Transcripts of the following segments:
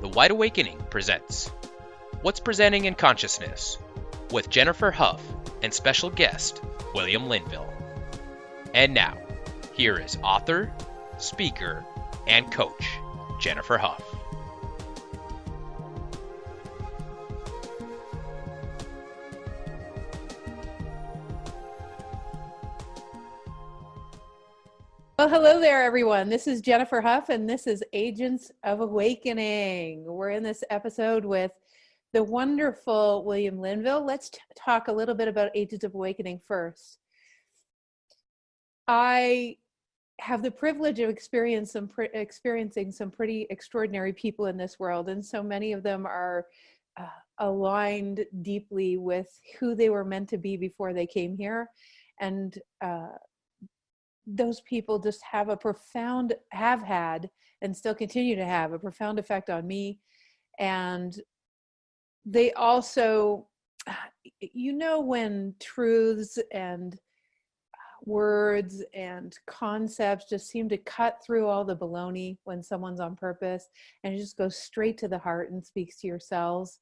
The Wide Awakening presents What's Presenting in Consciousness with Jennifer Hough and special guest William Linville. And now, here is author, speaker, and coach Jennifer Hough. Well, hello there, everyone. This is Jennifer Hough, and this is Agents of Awakening. We're in this episode with the wonderful William Linville. Let's talk a little bit about Agents of Awakening first. I have the privilege of experiencing some pretty extraordinary people in this world, and so many of them are aligned deeply with who they were meant to be before they came here. And those people just have had and still continue to have a profound effect on me. And they also, when truths and words and concepts just seem to cut through all the baloney when someone's on purpose, and it just goes straight to the heart and speaks to your cells.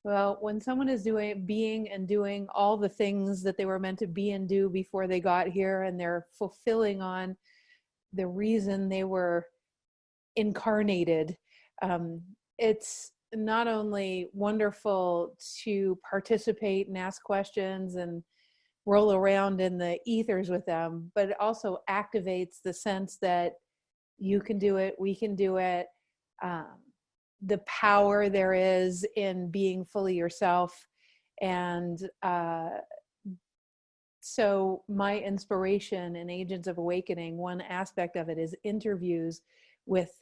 Well, when someone is being and doing all the things that they were meant to be and do before they got here, and they're fulfilling on the reason they were incarnated, it's not only wonderful to participate and ask questions and roll around in the ethers with them, but it also activates the sense that you can do it, we can do it. The power there is in being fully yourself. And so my inspiration in Agents of Awakening, one aspect of it is interviews with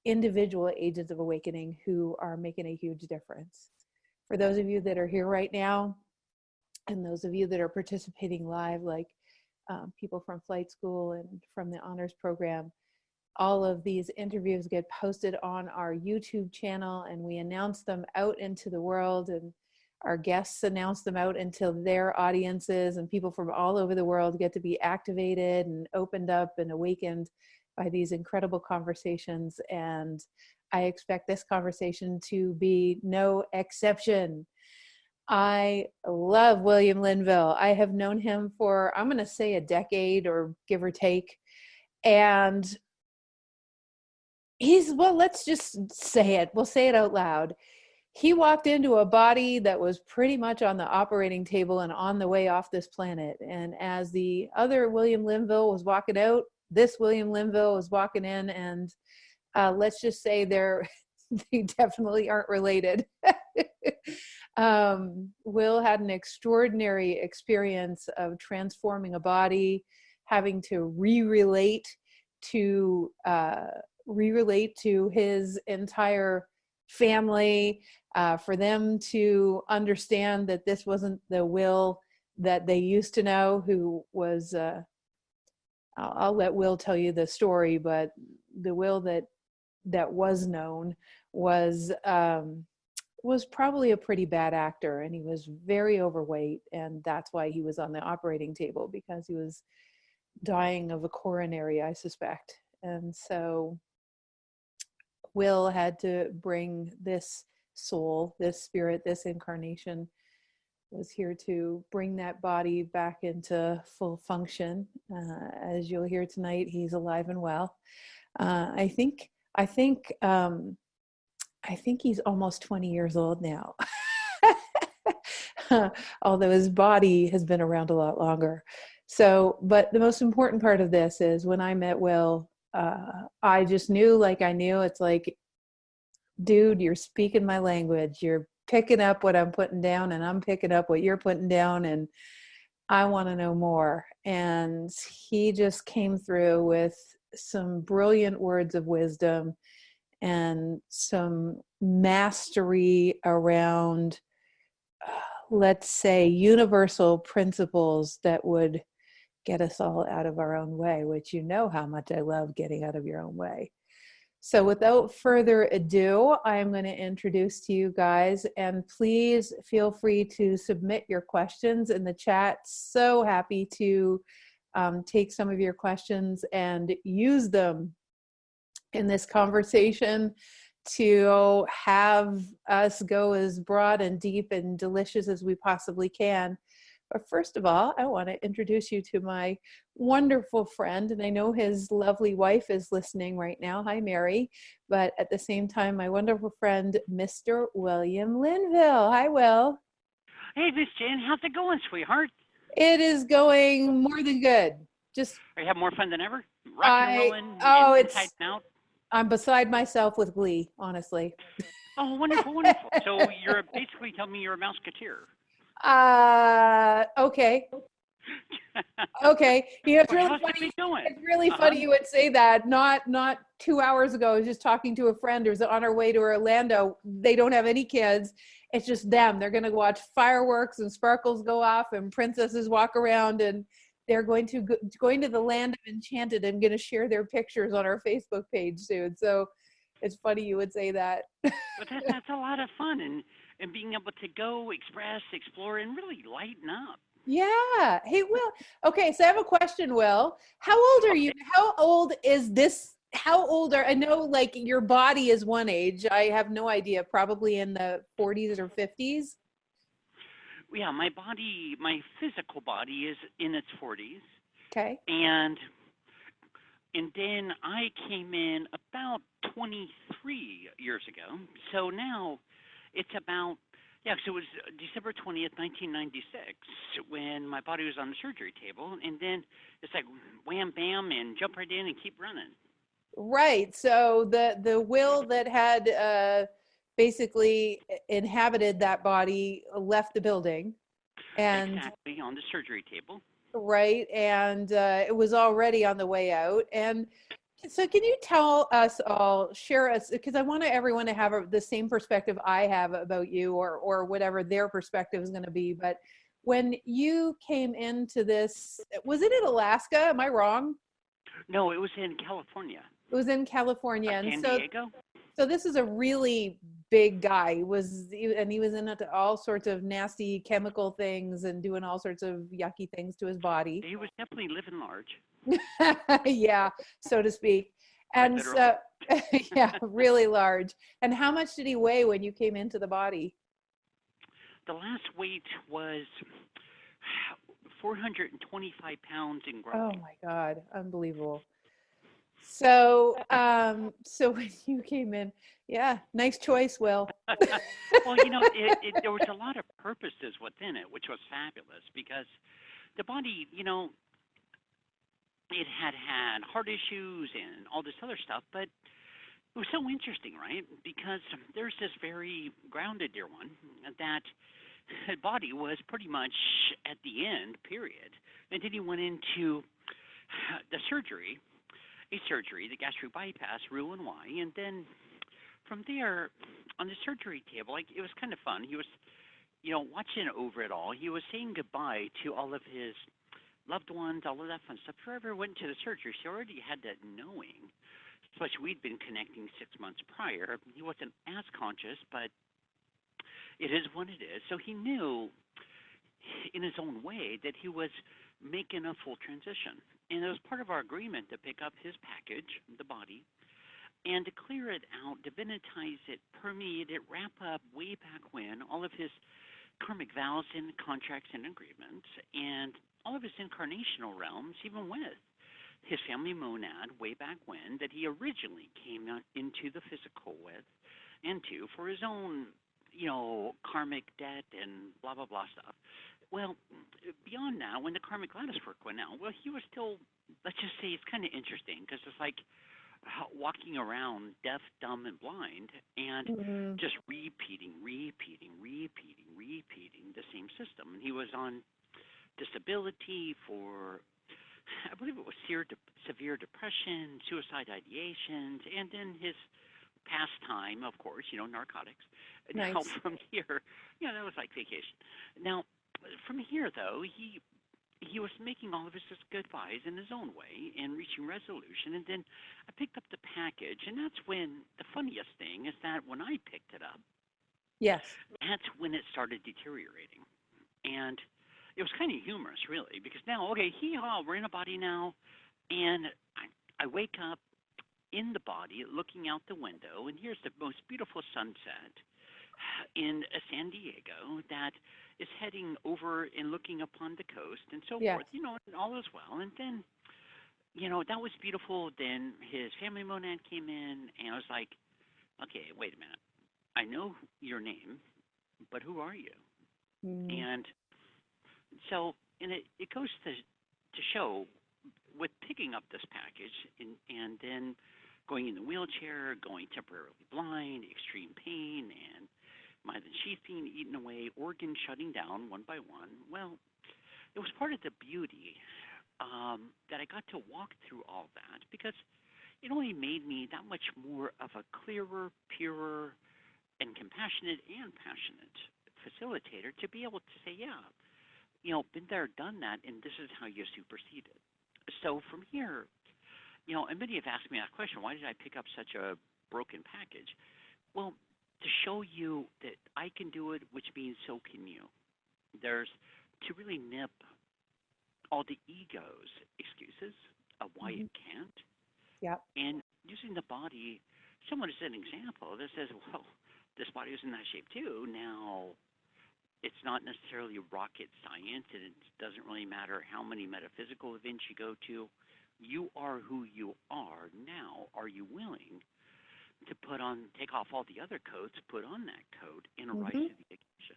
individual Agents of Awakening who are making a huge difference. For those of you that are here right now, and those of you that are participating live, like people from flight school and from the honors program, all of these interviews get posted on our YouTube channel, and we announce them out into the world, and our guests announce them out into their audiences, and people from all over the world get to be activated and opened up and awakened by these incredible conversations. And I expect this conversation to be no exception. I love William Linville. I have known him for, I'm going to say, a decade or give or take. And let's just say it. We'll say it out loud. He walked into a body that was pretty much on the operating table and on the way off this planet. And as the other William Linville was walking out, this William Linville was walking in, and let's just say they definitely aren't related. Will had an extraordinary experience of transforming a body, having to re-relate to his entire family, for them to understand that this wasn't the Will that they used to know, who was, I'll let Will tell you the story, but the Will that was known was probably a pretty bad actor, and he was very overweight, and that's why he was on the operating table, because he was dying of a coronary, I suspect. And so Will had to bring this soul, this spirit, this incarnation was here to bring that body back into full function. As you'll hear tonight, he's alive and well. I think he's almost 20 years old now, although his body has been around a lot longer. So, but the most important part of this is when I met Will, I just knew, like I knew, it's like, dude, you're speaking my language. You're picking up what I'm putting down, and I'm picking up what you're putting down, and I want to know more. And he just came through with some brilliant words of wisdom and some mastery around, let's say, universal principles that would get us all out of our own way, which you know how much I love getting out of your own way. So without further ado, I'm going to introduce to you guys, and please feel free to submit your questions in the chat. So happy to take some of your questions and use them in this conversation to have us go as broad and deep and delicious as we possibly can. But first of all, I want to introduce you to my wonderful friend, and I know his lovely wife is listening right now. Hi, Mary. But at the same time, my wonderful friend, Mr. William Linville. Hi, Will. Hey, Miss Jen, how's it going, sweetheart? It is going more than good. Just Are you having more fun than ever? Rock and rolling inside and out? I'm beside myself with glee, honestly. Oh, wonderful, wonderful. So you're basically telling me you're a mouseketeer. Okay. Okay. You know, it's really funny. It's really funny you would say that. Not 2 hours ago, I was just talking to a friend who's on our way to Orlando. They don't have any kids. It's just them. They're going to watch fireworks and sparkles go off and princesses walk around, and they're going to the land of enchanted and going to share their pictures on our Facebook page soon. So it's funny you would say that. But that's a lot of fun, and being able to go, express, explore, and really lighten up. Yeah. Hey, Will. Okay, so I have a question, Will. How old are you? How old is this? I know like your body is one age. I have no idea, probably in the 40s or 50s. Yeah, my physical body is in its 40s. Okay. And then I came in about 23 years ago. So now it's about, so it was December 20th, 1996, when my body was on the surgery table. And then it's like wham, bam, and jump right in and keep running. Right. So the Will that had basically inhabited that body left the building. And exactly, on the surgery table. Right. And it was already on the way out. And so can you tell us all, share us, because I want everyone to have the same perspective I have about you, or whatever their perspective is going to be. But when you came into this, was it in Alaska? Am I wrong? No, it was in California. It was in California. San Diego? So this is a really big guy. He was into all sorts of nasty chemical things and doing all sorts of yucky things to his body. He was definitely living large. Yeah, so to speak. And so, yeah, really large. And how much did he weigh when you came into the body? The last weight was 425 pounds and growing. Oh my God, unbelievable. So, so when you came in, yeah, nice choice, Will. Well, there was a lot of purposes within it, which was fabulous, because the body, it had heart issues and all this other stuff, but it was so interesting, right? Because there's this very grounded dear one that his body was pretty much at the end, period. And then he went into the surgery, the gastric bypass, Roux-en-Y, and then from there, on the surgery table, it was kind of fun. He was, watching over it all. He was saying goodbye to all of his loved ones, all of that fun stuff. Whoever went to the surgery, she already had that knowing, especially we'd been connecting 6 months prior. He wasn't as conscious, but it is what it is. So he knew in his own way that he was making a full transition. And it was part of our agreement to pick up his package, the body, and to clear it out, divinitize it, permeate it, wrap up way back when all of his karmic vows and contracts and agreements, and all of his incarnational realms, even with his family monad way back when, that he originally came into the physical with, and to for his own, karmic debt and blah, blah, blah stuff. Well, beyond that, when the karmic lattice work went out, well, he was still, let's just say it's kind of interesting, because it's like walking around deaf, dumb, and blind, and just repeating the same system. And he was on disability for, I believe it was severe depression, suicide ideations, and then his pastime, of course, narcotics. Nice. Now from here, that was like vacation. Now, from here, though, he was making all of his goodbyes in his own way and reaching resolution. And then I picked up the package, and that's when the funniest thing is that when I picked it up, yes, that's when it started deteriorating. And it was kind of humorous, really, because now, okay, we're in a body now, and I wake up in the body, looking out the window, and here's the most beautiful sunset in San Diego that is heading over and looking upon the coast and so Yes. forth, and all is well. And then, that was beautiful. Then his family monad came in, and I was like, okay, wait a minute. I know your name, but who are you? And so, and it goes to show with picking up this package and then going in the wheelchair, going temporarily blind, extreme pain, and myelin sheath being eaten away, organs shutting down one by one. Well, it was part of the beauty that I got to walk through all that, because it only made me that much more of a clearer, purer, and compassionate and passionate facilitator to be able to say, yeah, been there, done that, and this is how you supersede it. So from here, and many have asked me that question, why did I pick up such a broken package? Well, to show you that I can do it, which means so can you. There's to really nip all the ego's excuses of why it can't. Yep. And using the body, someone is an example that says, well, this body was in that shape too. Now, it's not necessarily rocket science, and it doesn't really matter how many metaphysical events you go to. You are who you are. Now, are you willing to take off all the other coats, put on that coat, and rise to the occasion?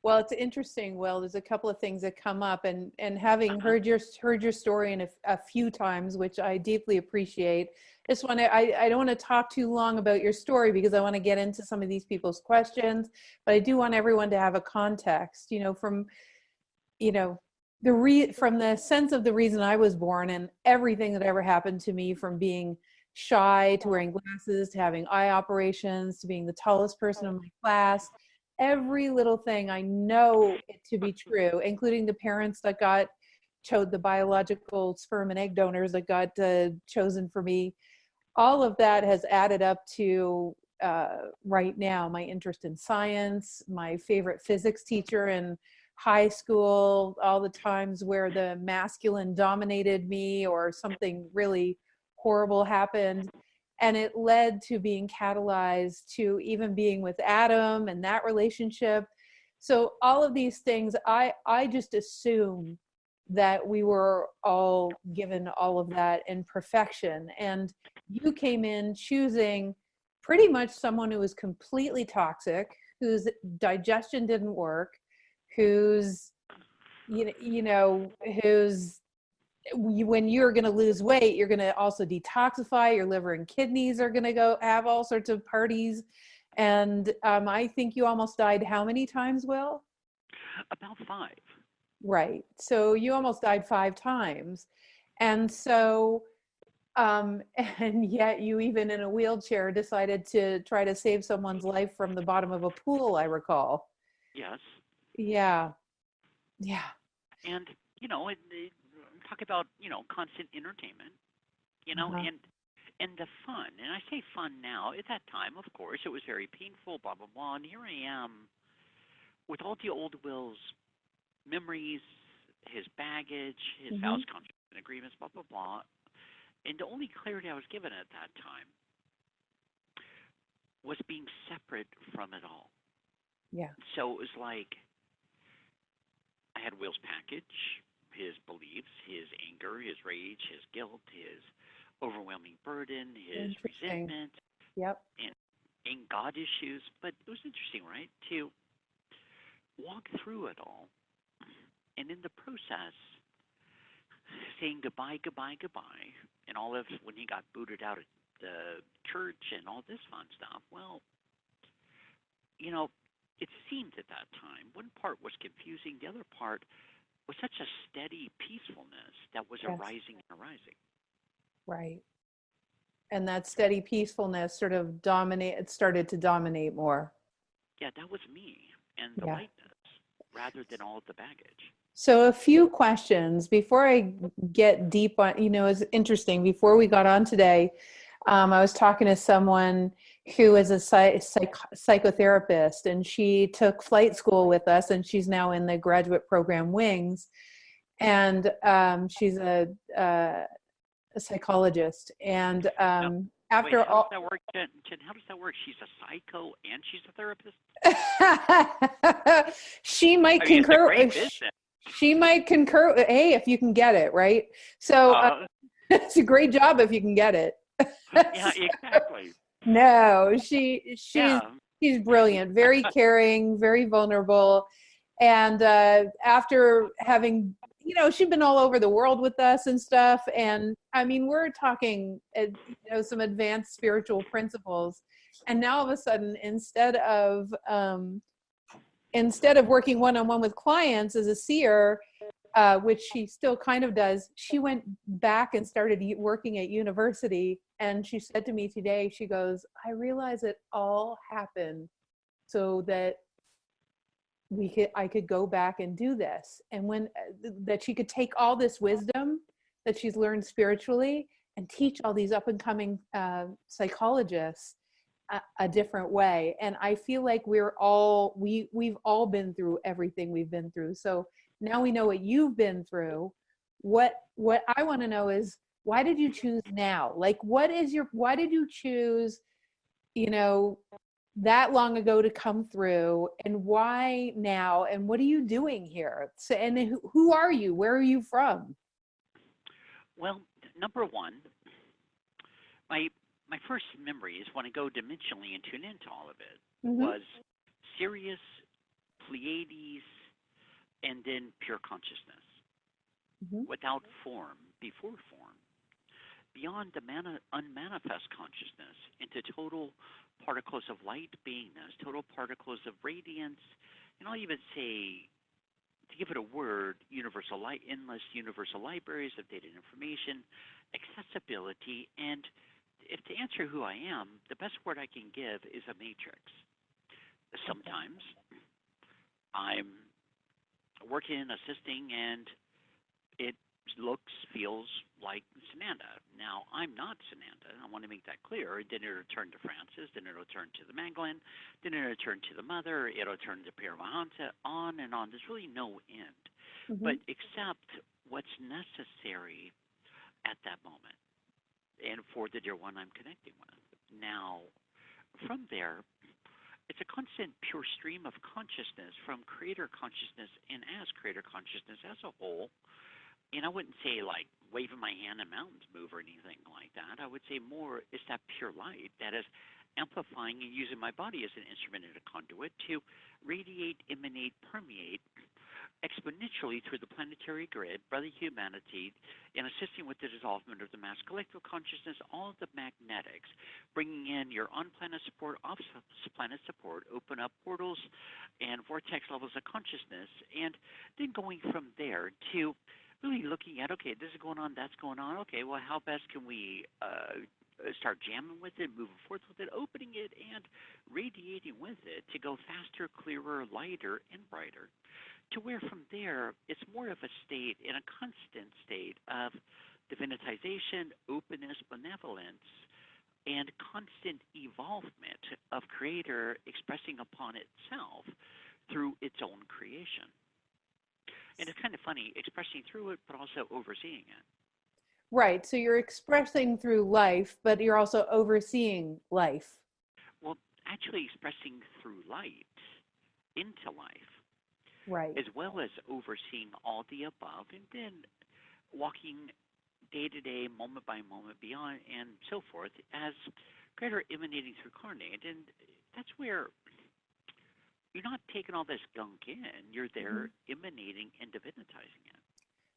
Well, it's interesting. Well, there's a couple of things that come up, and having heard your story in a few times, which I deeply appreciate. I don't want to talk too long about your story because I want to get into some of these people's questions, but I do want everyone to have a context, from the sense of the reason I was born and everything that ever happened to me, from being shy to wearing glasses to having eye operations to being the tallest person in my class. Every little thing I know it to be true, including the parents that chose the biological sperm and egg donors that got chosen for me. All of that has added up to right now my interest in science, my favorite physics teacher in high school, all the times where the masculine dominated me or something really horrible happened. And it led to being catalyzed to even being with Adam and that relationship. So all of these things, I just assume that we were all given all of that in perfection. And you came in choosing pretty much someone who was completely toxic, whose digestion didn't work, whose when you're going to lose weight, you're going to also detoxify. Your liver and kidneys are going to go have all sorts of parties. And I think you almost died how many times, Will? About 5. Right. So you almost died 5 times. And so, and yet you, even in a wheelchair, decided to try to save someone's life from the bottom of a pool, I recall. Yes. Yeah. Yeah. And, talk about, constant entertainment, and the fun. And I say fun now. At that time, of course, it was very painful, blah, blah, blah. And here I am with all the old Will's memories, his baggage, his vows, contracts, and agreements, blah, blah, blah. And the only clarity I was given at that time was being separate from it all. Yeah. So it was like I had Will's package, his beliefs, his anger, his rage, his guilt, his overwhelming burden, his resentment, and God issues. But it was interesting, right, to walk through it all, and in the process, saying goodbye, goodbye, goodbye, and all of when he got booted out of the church and all this fun stuff. Well, it seemed at that time one part was confusing, the other part was such a steady peacefulness that was arising and arising. Right. And that steady peacefulness started to dominate more. Yeah, that was me and the lightness rather than all of the baggage. So a few questions before I get deep on, it's interesting. Before we got on today, I was talking to someone who is a psychotherapist, and she took flight school with us, and she's now in the graduate program Wings. And she's a a psychologist. And Now, wait, after how does all, that work, Jen? Jen, how does that work? She's a psycho and she's a therapist? she might I mean, it's a concur. great business. She might concur. Hey, if you can get it, right? So it's a great job if you can get it. Yeah, exactly. No, Yeah. she's brilliant, very caring, very vulnerable. And after having, she'd been all over the world with us and stuff. And I mean, we're talking, some advanced spiritual principles. And now all of a sudden, instead of working one-on-one with clients as a seer, which she still kind of does, she went back and started working at university. And she said to me today, she goes, I realize it all happened so that I could go back and do this. And that she could take all this wisdom that she's learned spiritually and teach all these up and coming psychologists a different way. And I feel like we've all been through everything we've been through. So now we know what you've been through. What I want to know is, why did you choose now? Like, why did you choose, that long ago to come through, and why now, and what are you doing here? So, and who are you? Where are you from? Well, number one, my first memories when I go dimensionally and tune into all of it was Sirius, Pleiades, and then pure consciousness, without form, before form, beyond the unmanifest consciousness into total particles of light beingness, total particles of radiance, and I'll even say, to give it a word, universal light, endless universal libraries of data and information, accessibility, and if to answer who I am, the best word I can give is a matrix. Sometimes I'm working, assisting, and it looks, feels like Sananda. Now, I'm not Sananda. I want to make that clear. Then it'll turn to Francis, then it'll turn to the Magdalene, then it'll turn to the Mother, it'll turn to Paramahansa, on and on. There's really no end, but accept what's necessary at that moment and for the dear one I'm connecting with. Now, from there, it's a constant pure stream of consciousness from creator consciousness and as creator consciousness as a whole. And I wouldn't say like waving my hand and mountains move or anything like that. I would say more it's that pure light that is amplifying and using my body as an instrument and a conduit to radiate, emanate, permeate exponentially through the planetary grid, brother humanity, and assisting with the dissolvement of the mass collective consciousness, all of the magnetics, bringing in your on-planet support, off-planet support, open up portals and vortex levels of consciousness, and then going from there to really looking at, okay, this is going on, that's going on, okay, well, how best can we start jamming with it, moving forth with it, opening it, and radiating with it to go faster, clearer, lighter, and brighter, to where from there it's more of a state, in a constant state of divinitization, openness, benevolence, and constant evolvement of creator expressing upon itself through its own creation. And it's kind of funny, expressing through it, but also overseeing it. Right. So you're expressing through life, but you're also overseeing life. Well, actually expressing through light into life. Right. As well as overseeing all the above, and then walking day to day, moment by moment, beyond, and so forth, as creator emanating through Karmic. And that's where you're not taking all this gunk in. You're there emanating and divinitizing it.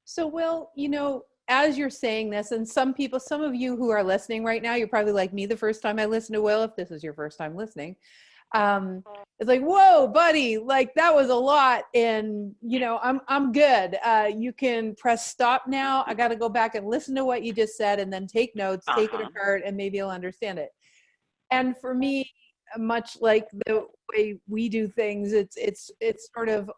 So, Will, as you're saying this, and some of you who are listening right now, you're probably like me the first time I listened to Will, if this is your first time listening. It's like, whoa, buddy, like that was a lot. And, I'm good. You can press stop now. I got to go back and listen to what you just said and then take notes, take it apart, and maybe you'll understand it. And for me, much like the way we do things, it's sort of,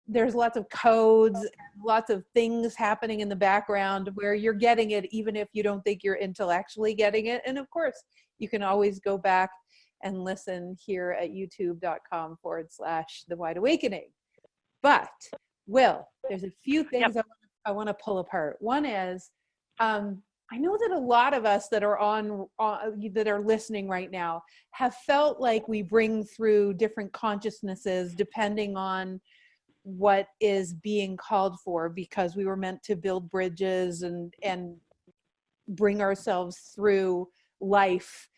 there's lots of codes, lots of things happening in the background where you're getting it, even if you don't think you're intellectually getting it. And of course, you can always go back and listen here at youtube.com/The Wide Awakening. But Will, there's a few things I want to pull apart. One is, I know that a lot of us that are that are listening right now have felt like we bring through different consciousnesses depending on what is being called for, because we were meant to build bridges and bring ourselves through life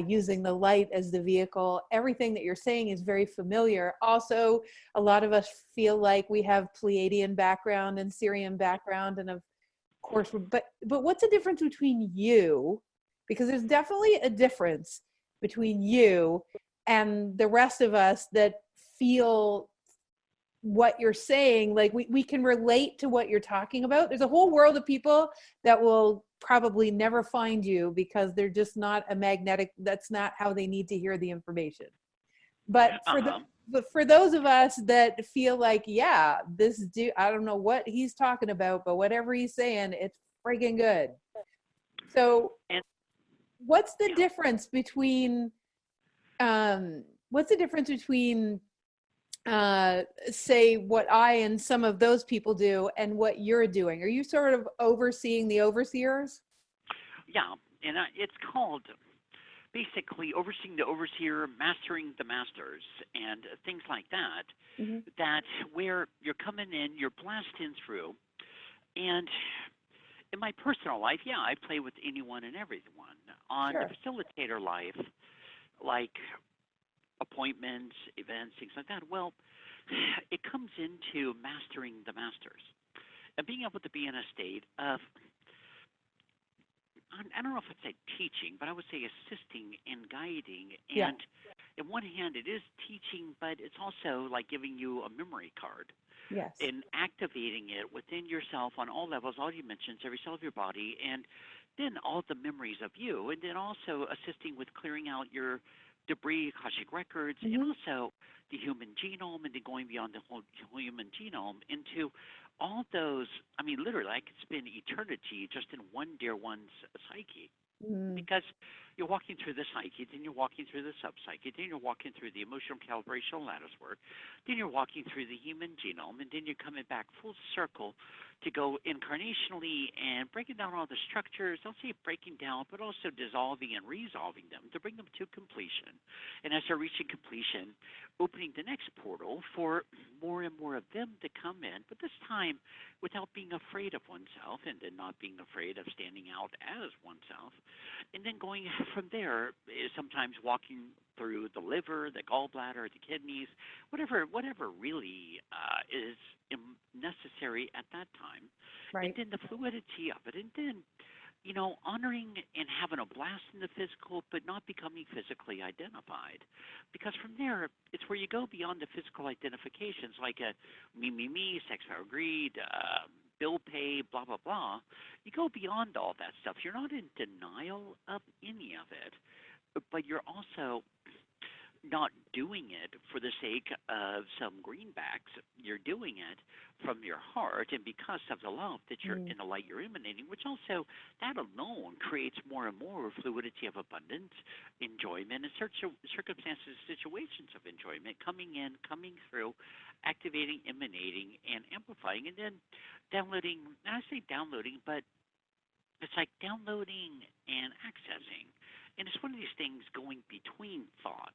using the light as the vehicle. Everything that you're saying is very familiar. Also, a lot of us feel like we have Pleiadian background and Syrian background, and of course, but what's the difference between you? Because there's definitely a difference between you and the rest of us that feel what you're saying. Like we can relate to what you're talking about. There's a whole world of people that will probably never find you because they're just not a magnetic, that's not how they need to hear the information. But for those of us that feel like, yeah, this dude, I don't know what he's talking about, but whatever he's saying, it's friggin' good. So what's the difference between say what I and some of those people do and what you're doing? Are you sort of overseeing the overseers? Yeah, and it's called basically overseeing the overseer, mastering the masters, and things like that. Mm-hmm. That where you're coming in, you're blasting through. And in my personal life, yeah, I play with anyone and everyone. On Sure. the facilitator life, like appointments, events, things like that, well, it comes into mastering the masters and being able to be in a state of, I don't know if I'd say teaching, but I would say assisting and guiding. And on one hand, it is teaching, but it's also like giving you a memory card. Yes. And activating it within yourself on all levels, all dimensions, every cell of your body, and then all the memories of you, and then also assisting with clearing out your debris, Akashic records, Mm-hmm. and also the human genome, and then going beyond the whole human genome into all those. I mean, literally, I could spend eternity just in one dear one's psyche. Because you're walking through the psyche, then you're walking through the subpsyche, then you're walking through the emotional calibration lattice work, then you're walking through the human genome, and then you're coming back full circle to go incarnationally and breaking down all the structures. I'll say breaking down, but also dissolving and resolving them to bring them to completion. And as they're reaching completion, opening the next portal for more and more of them to come in, but this time without being afraid of oneself, and then not being afraid of standing out as oneself. And then going from there is sometimes walking through the liver, the gallbladder, the kidneys, whatever really is necessary at that time. Right. And then the fluidity of it. And then, honoring and having a blast in the physical, but not becoming physically identified. Because from there, it's where you go beyond the physical identifications, like a me, sex, power, greed, bill pay, blah, blah, blah. You go beyond all that stuff. You're not in denial of any of it, but you're also not doing it for the sake of some greenbacks. You're doing it from your heart and because of the love that you're in the light you're emanating, which also, that alone creates more and more fluidity of abundance, enjoyment, and circumstances, situations of enjoyment coming in, coming through, activating, emanating, and amplifying, and then downloading. And I say downloading, but it's like downloading and accessing. And it's one of these things going between thought,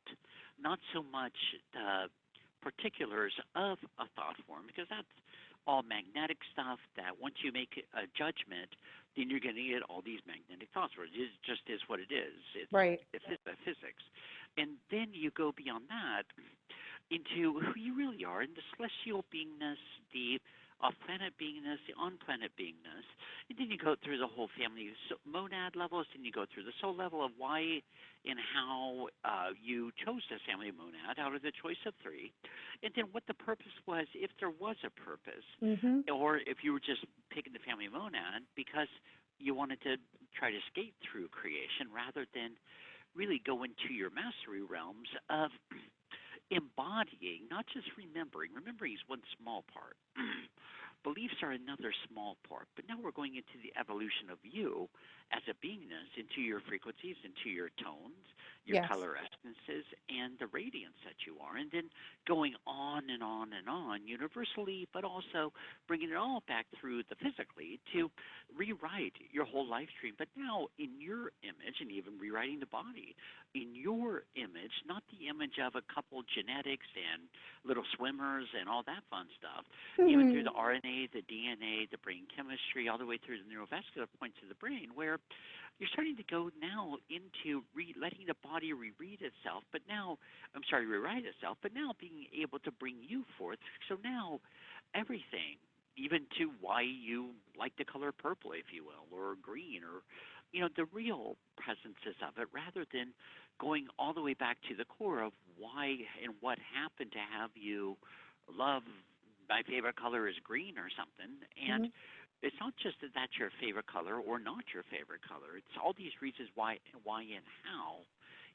not so much the particulars of a thought form, because that's all magnetic stuff that once you make a judgment, then you're going to get all these magnetic thoughts, where it just is what it is. It's right. It's physics. And then you go beyond that into who you really are, in the celestial beingness, the off-planet beingness, the on-planet beingness, and then you go through the whole family monad levels, and you go through the soul level of why and how you chose this family monad out of the choice of three, and then what the purpose was, if there was a purpose, or if you were just picking the family monad because you wanted to try to skate through creation rather than really go into your mastery realms of embodying, not just remembering. Remembering is one small part. Beliefs are another small part. But now we're going into the evolution of you as a beingness into your frequencies, into your tones, your Yes. color essences, and the radiance that you are, and then going on and on and on universally, but also bringing it all back through the physically to rewrite your whole life stream, but now in your image, and even rewriting the body in your image, not the image of a couple genetics and little swimmers and all that fun stuff, even through the RNA, the DNA, the brain chemistry, all the way through the neurovascular points of the brain, where you're starting to go now into letting the body rewrite itself, but now being able to bring you forth. So now everything, even to why you like the color purple, if you will, or green, or, the real presences of it, rather than going all the way back to the core of why and what happened to have you love my favorite color is green or something. And it's not just that that's your favorite color or not your favorite color. It's all these reasons why and how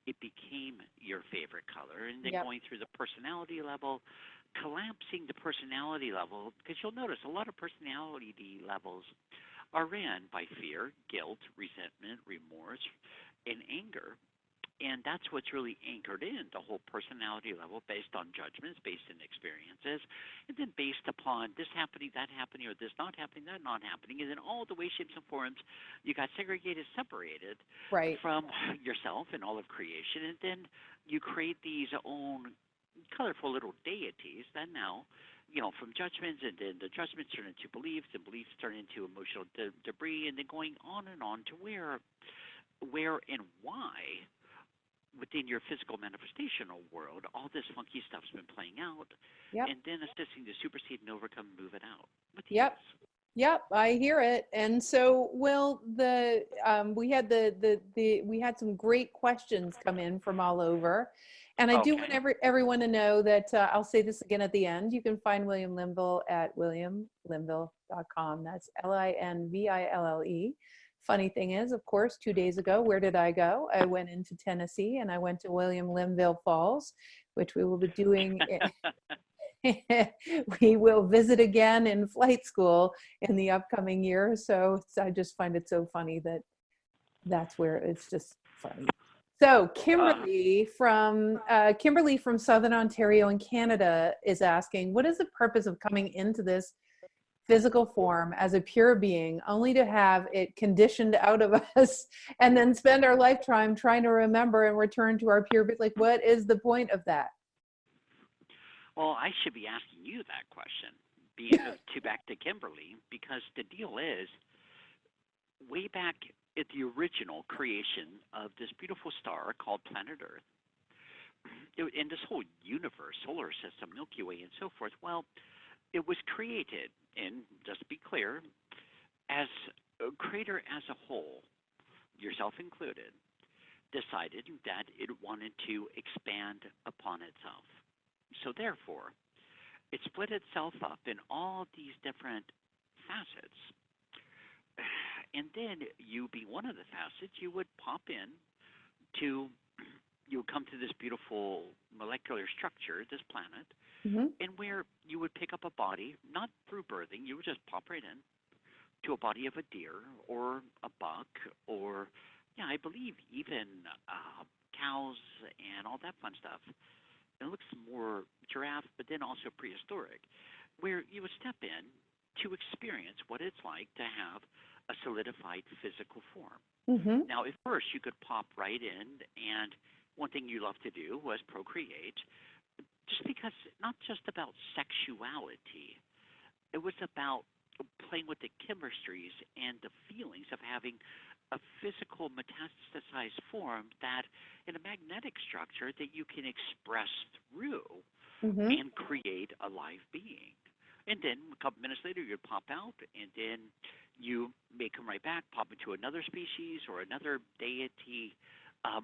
it became your favorite color. And then going through the personality level, collapsing the personality level, because you'll notice a lot of personality levels are ran by fear, guilt, resentment, remorse, and anger. And that's what's really anchored in the whole personality level, based on judgments, based on experiences, and then based upon this happening, that happening, or this not happening, that not happening. And then all the ways, shapes, and forms, you got segregated, separated from yourself and all of creation. And then you create these own colorful little deities that now, from judgments, and then the judgments turn into beliefs, and beliefs turn into emotional debris, and then going on and on to where and why within your physical manifestational world, all this funky stuff's been playing out, and then assisting to supersede and overcome and move it out. Yep, I hear it. And so, Will, we had some great questions come in from all over, and I do want everyone to know that I'll say this again at the end. You can find William Linville at williamlinville.com. That's Linville. Funny thing is, of course, 2 days ago, where did I go? I went into Tennessee, and I went to William Linville Falls, which we will be doing. We will visit again in flight school in the upcoming year. So I just find it so funny that's where it's just funny. So Kimberly from Southern Ontario in Canada is asking, what is the purpose of coming into this physical form as a pure being, only to have it conditioned out of us and then spend our lifetime trying to remember and return to our pure being? Like, what is the point of that? Well, I should be asking you that question, back to Kimberly, because the deal is, way back at the original creation of this beautiful star called planet Earth, in this whole universe, solar system, Milky Way, and so forth, well, it was created, and just to be clear, as a creator as a whole, yourself included, decided that it wanted to expand upon itself. So therefore, it split itself up in all these different facets. And then you, being one of the facets, you would pop in you would come to this beautiful molecular structure, this planet, and where you would pick up a body, not through birthing, you would just pop right in to a body of a deer or a buck, or, I believe even cows and all that fun stuff. It looks more giraffe, but then also prehistoric, where you would step in to experience what it's like to have a solidified physical form. Now, at first, you could pop right in, and one thing you love to do was procreate, just because not just about sexuality, it was about playing with the chemistries and the feelings of having a physical metastasized form that in a magnetic structure that you can express through and create a live being. And then a couple minutes later, you'd pop out, and then you may come right back, pop into another species or another deity of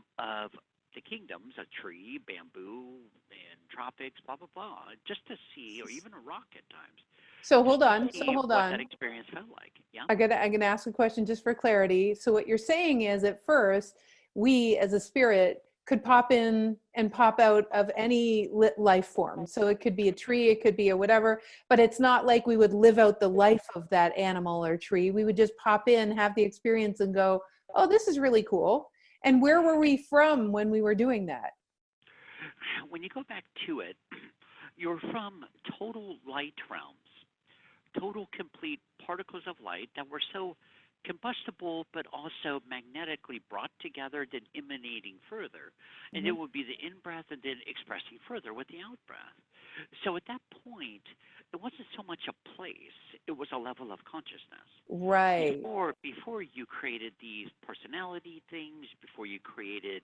the kingdoms, a tree, bamboo, and tropics, blah, blah, blah, just to see, or even a rock at times. So hold on. What that experience felt like. Yeah. I'm gonna ask a question just for clarity. So what you're saying is, at first, we as a spirit could pop in and pop out of any life form. So it could be a tree, it could be a whatever, but it's not like we would live out the life of that animal or tree. We would just pop in, have the experience and go, oh, this is really cool. And where were we from when we were doing that? When you go back to it, you're from total light realms, total complete particles of light that were so combustible but also magnetically brought together, then emanating further. And it would be the in-breath and then expressing further with the out-breath. So at that point, it wasn't so much a place, it was a level of consciousness. Right. Before you created these personality things, before you created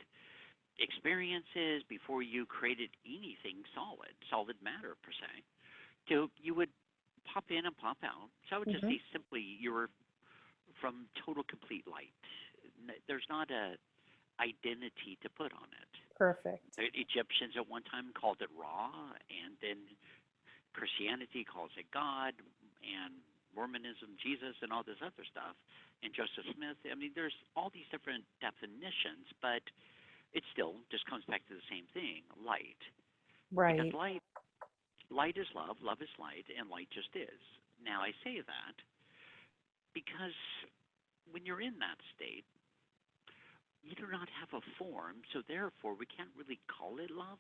experiences, before you created anything solid matter per se, so you would pop in and pop out. So I would just say simply you were from total complete light. There's not a identity to put on it. Perfect. The Egyptians at one time called it Ra, and then Christianity calls it God, and Mormonism, Jesus, and all this other stuff, and Joseph Smith. I mean, there's all these different definitions, but it still just comes back to the same thing, light. Right. Because light is love is light, and light just is. Now, I say that because when you're in that state, you do not have a form, so therefore we can't really call it love,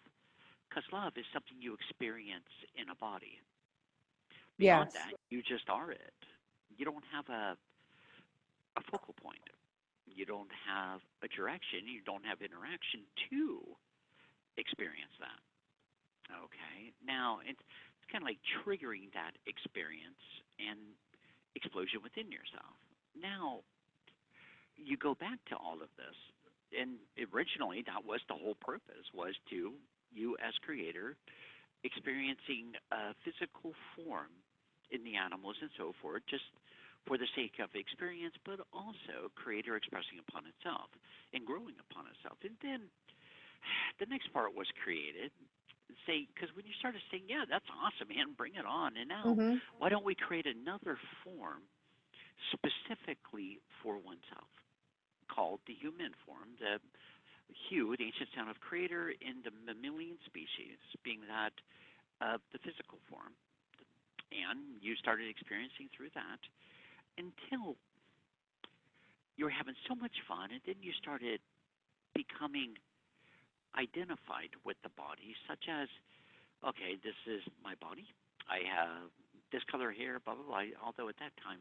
because love is something you experience in a body. Beyond that, you just are it. You don't have a focal point. You don't have a direction. You don't have interaction to experience that. Okay? Now, it's kind of like triggering that experience and explosion within yourself. Now, you go back to all of this, and originally that was the whole purpose, was to, you as creator, experiencing a physical form in the animals and so forth, just for the sake of experience, but also creator expressing upon itself and growing upon itself. And then the next part was created. Because when you started saying, yeah, that's awesome, man, bring it on. And now, why don't we create another form specifically for oneself, called the human form, the hue, the ancient sound of creator in the mammalian species, being that of the physical form. And you started experiencing through that until you were having so much fun, and then you started becoming identified with the body, such as, okay, this is my body. I have this color hair, blah, blah, blah. Although at that time,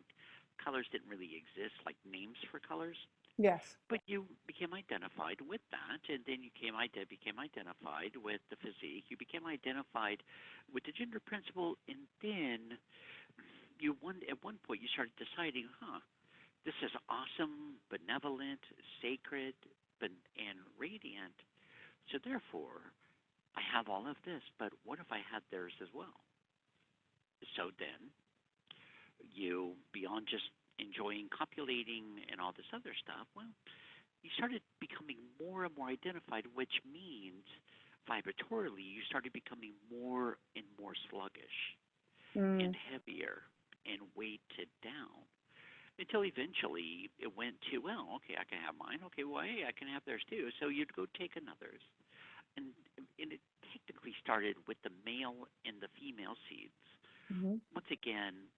colors didn't really exist, like names for colors. Yes. But you became identified with that, and then you became identified with the physique. You became identified with the gender principle, and then at one point you started deciding, this is awesome, benevolent, sacred, and radiant. So therefore, I have all of this, but what if I had theirs as well? So then, you, beyond just enjoying copulating and all this other stuff, well, you started becoming more and more identified, which means vibratorily you started becoming more and more sluggish and heavier and weighted down, until eventually it went to, well, okay, I can have mine. Okay, well, hey, I can have theirs too. So you'd go take another's. And it technically started with the male and the female seeds. Once again,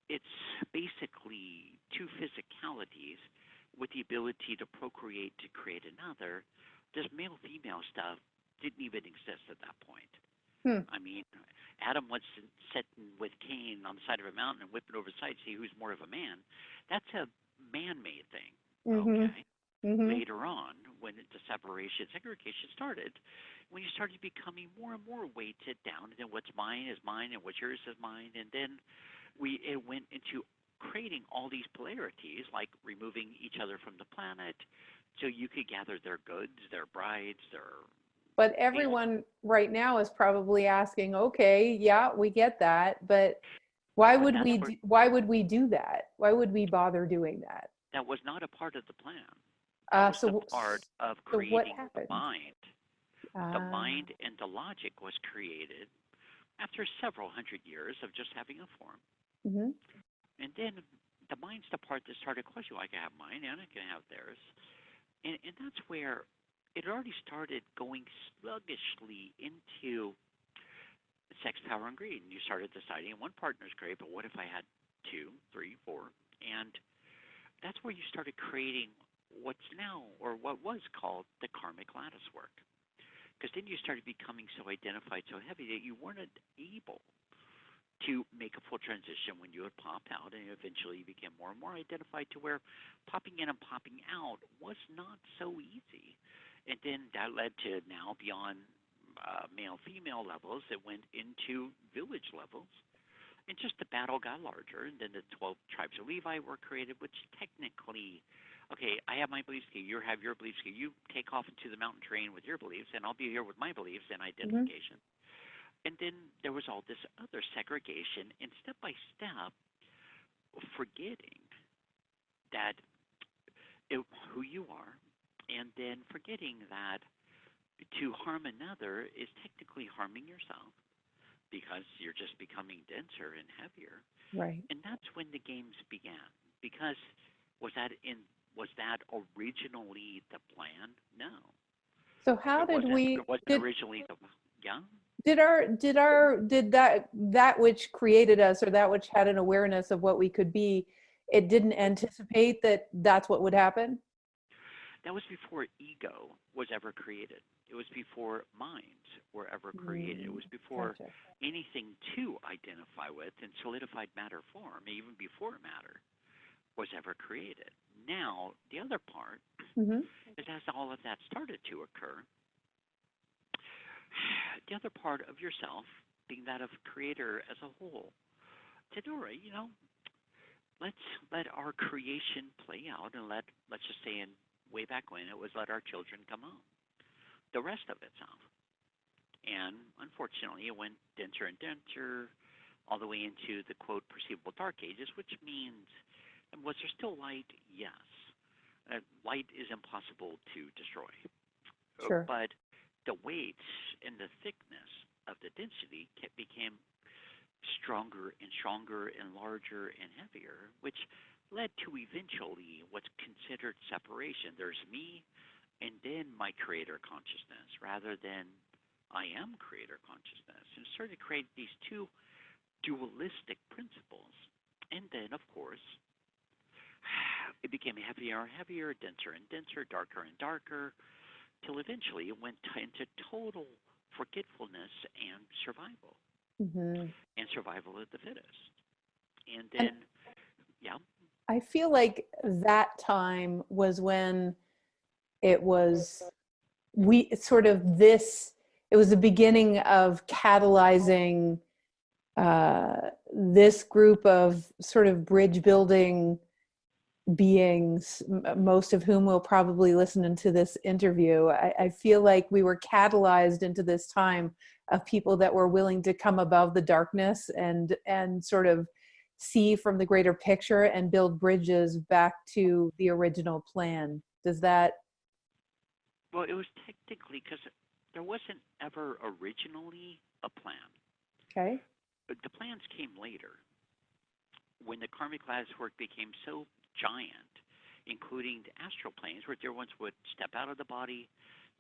it's basically two physicalities with the ability to procreate to create another. This male-female stuff didn't even exist at that point. I mean, Adam was sitting with Cain on the side of a mountain and whipping over the side to see who's more of a man. That's a man-made thing, okay? Later on, when the segregation started, when you started becoming more and more weighted down, and then what's mine is mine, and what's yours is mine, and then it went into creating all these polarities, like removing each other from the planet, so you could gather their goods, their brides, their... But everyone right now is probably asking, okay, yeah, we get that, but why would we do that? Why would we bother doing that? That was not a part of the plan. That was a part of creating the mind. The mind and the logic was created after several hundred years of just having a form. And then the mind's the part that started questioning, I can have mine and I can have theirs. And that's where it already started going sluggishly into sex, power, and greed. And you started deciding one partner's great, but what if I had 2, 3, 4? And that's where you started creating what's now, or what was called, the karmic lattice work. Because then you started becoming so identified, so heavy, that you weren't able to make a full transition when you would pop out, and eventually you became more and more identified to where popping in and popping out was not so easy. And then that led to now beyond male-female levels. It went into village levels. And just the battle got larger, and then the 12 tribes of Levi were created, which technically, okay, I have my beliefs, you have your beliefs, you take off into the mountain terrain with your beliefs, and I'll be here with my beliefs and identification. And then there was all this other segregation, and step by step, forgetting that who you are, and then forgetting that to harm another is technically harming yourself, because you're just becoming denser and heavier. Right. And that's when the games began. Because was that originally the plan? No. So how did we? It wasn't originally the yeah. Did that which created us, or that which had an awareness of what we could be, it didn't anticipate that that's what would happen? That was before ego was ever created. It was before minds were ever created. It was before anything to identify with in solidified matter form, even before matter was ever created. Now, the other part is as all of that started to occur, the other part of yourself, being that of creator as a whole, said, all right, let's let our creation play out, and let's just say way back when it was let our children come out. The rest of it's out. And unfortunately, it went denser and denser all the way into the, quote, perceivable dark ages, which means, and was there still light? Yes. Light is impossible to destroy. Sure. But the weight and the thickness of the density became stronger and stronger and larger and heavier, which led to eventually what's considered separation. There's me and then my creator consciousness, rather than I am creator consciousness. And started to create these two dualistic principles. And then, of course, it became heavier and heavier, denser and denser, darker and darker, till eventually it went into total forgetfulness and survival. And survival of the fittest. And then, I feel like that time was when it was it was the beginning of catalyzing this group of sort of bridge building beings, most of whom will probably listen into this interview. I feel like we were catalyzed into this time of people that were willing to come above the darkness and sort of see from the greater picture and build bridges back to the original plan. Does that? Well, it was technically, because there wasn't ever originally a plan. Okay. But the plans came later. When the karmic lattice work became so giant, including the astral planes, where dear ones would step out of the body,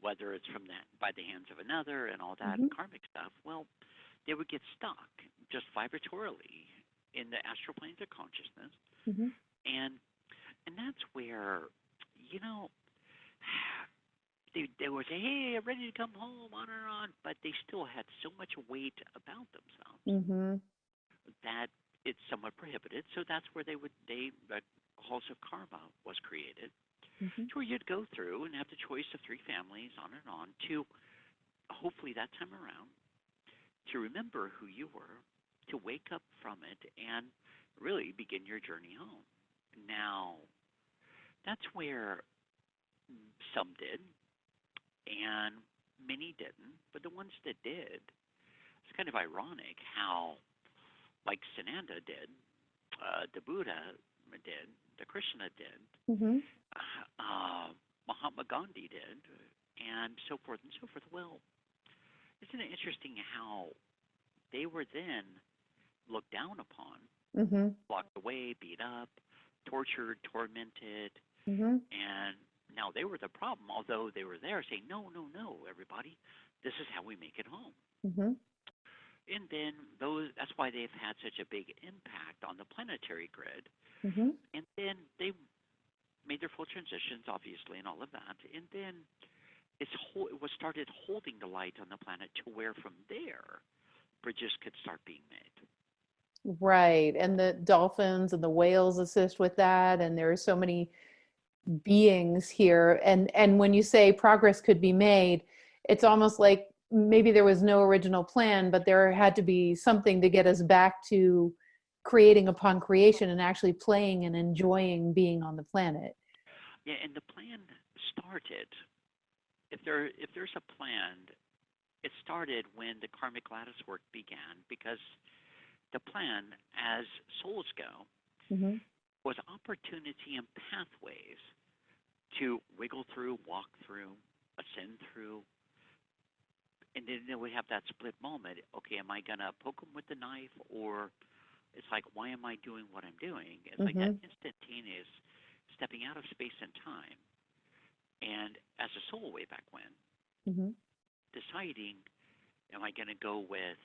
whether it's from that by the hands of another and all that karmic stuff, well, they would get stuck just vibratorily in the astral planes of consciousness. And that's where, they would say, hey, I'm ready to come home, on and on, but they still had so much weight about themselves that it's somewhat prohibited. So that's where the halls of karma was created, to where you'd go through and have the choice of 3 families, on and on, to hopefully that time around, to remember who you were, to wake up from it, and really begin your journey home. Now, that's where some did, and many didn't. But the ones that did, it's kind of ironic how, like Sananda did, the Buddha did, the Krishna did, Mahatma Gandhi did, and so forth and so forth. Well, isn't it interesting how they were then looked down upon, blocked away, beat up, tortured, tormented, and now somehow they were the problem, although they were there saying, no, no, no, everybody, this is how we make it home. Mm-hmm. And then that's why they've had such a big impact on the planetary grid. Mm-hmm. And then they made their full transitions, obviously, and all of that. And then it was started holding the light on the planet to where from there bridges could start being made. Right. And the dolphins and the whales assist with that. And there are so many beings here. And when you say progress could be made, it's almost like maybe there was no original plan, but there had to be something to get us back to creating upon creation and actually playing and enjoying being on the planet. Yeah, and the plan started, if there's a plan, it started when the karmic lattice work began, because the plan, as souls go, Mm-hmm. was opportunity and pathways to wiggle through, walk through, ascend through. And then we have that split moment. Okay, am I going to poke them with the knife? Or it's like, why am I doing what I'm doing? It's like that instantaneous stepping out of space and time. And as a soul way back when, deciding, am I going to go with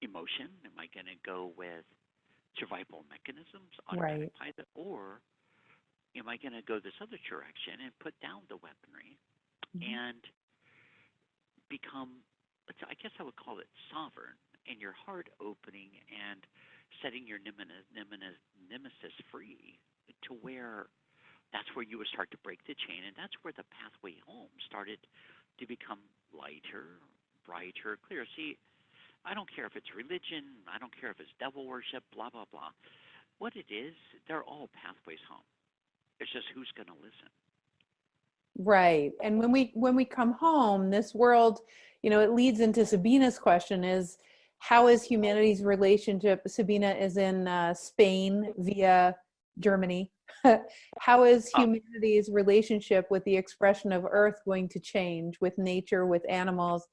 emotion? Am I going to go with survival mechanisms, automatic pilot? Or am I going to go this other direction and put down the weaponry and become, I guess I would call it sovereign, and your heart opening and setting your nemesis free to where that's where you would start to break the chain, and that's where the pathway home started to become lighter, brighter, clearer. See, I don't care if it's religion, I don't care if it's devil worship, blah, blah, blah. What it is, they're all pathways home. It's just who's going to listen. Right. And when we come home, this world, it leads into Sabina's question is, how is humanity's relationship? Sabina is in Spain via Germany. How is humanity's relationship with the expression of Earth going to change with nature, with animals?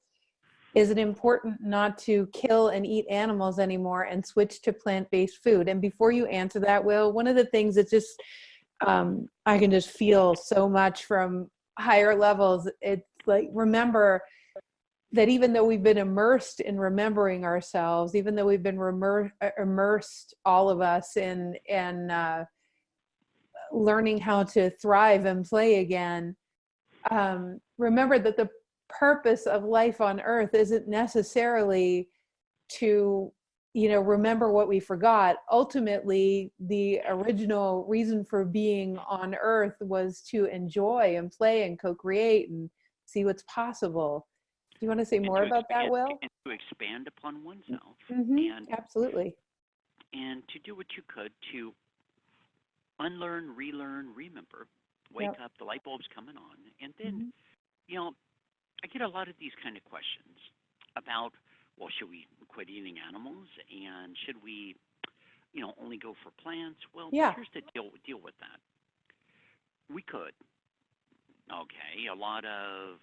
Is it important not to kill and eat animals anymore and switch to plant-based food? And before you answer that, Will, one of the things that just I can just feel so much from higher levels. It's like, remember that even though we've been immersed in remembering ourselves, even though we've been immersed, all of us, in learning how to thrive and play again, remember that the purpose of life on Earth isn't necessarily to remember what we forgot. Ultimately, the original reason for being on Earth was to enjoy and play and co-create and see what's possible. Do you want to say more about that, Will? And to expand upon oneself. And absolutely. And to do what you could to unlearn, relearn, remember, wake up, the light bulb's coming on. And then, I get a lot of these kind of questions about, well, should we quit eating animals, and should we, only go for plants? Well, here's the deal with that. We could. Okay, a lot of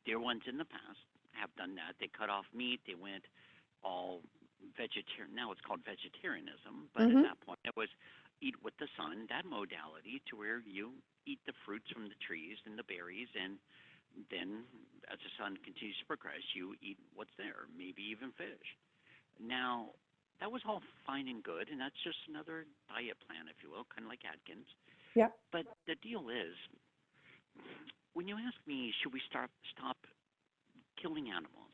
dear ones in the past have done that. They cut off meat. They went all vegetarian. Now it's called vegetarianism, but at that point it was eat with the sun, that modality, to where you eat the fruits from the trees and the berries, and then as the sun continues to progress, you eat what's there, maybe even fish. Now, that was all fine and good, and that's just another diet plan, if you will, kind of like Atkins. Yeah. But the deal is, when you ask me, should we stop killing animals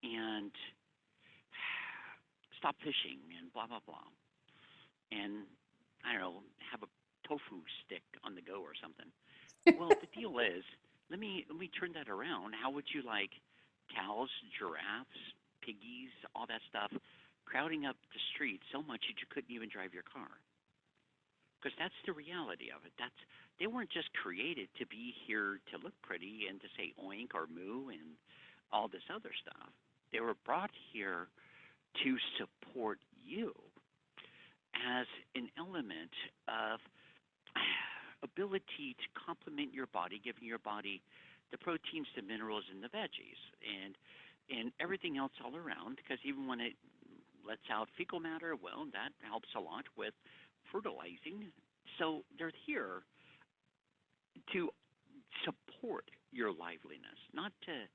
and stop fishing and blah, blah, blah, and, I don't know, have a tofu stick on the go or something. Well, the deal is, let me turn that around. How would you like cows, giraffes, piggies, all that stuff crowding up the street so much that you couldn't even drive your car? Because that's the reality of it. They weren't just created to be here to look pretty and to say oink or moo and all this other stuff. They were brought here to support you as an element of ability to complement your body, giving your body the proteins, the minerals, and the veggies, and everything else all around, because even when it lets out fecal matter, well, that helps a lot with fertilizing So they're here to support your liveliness, not to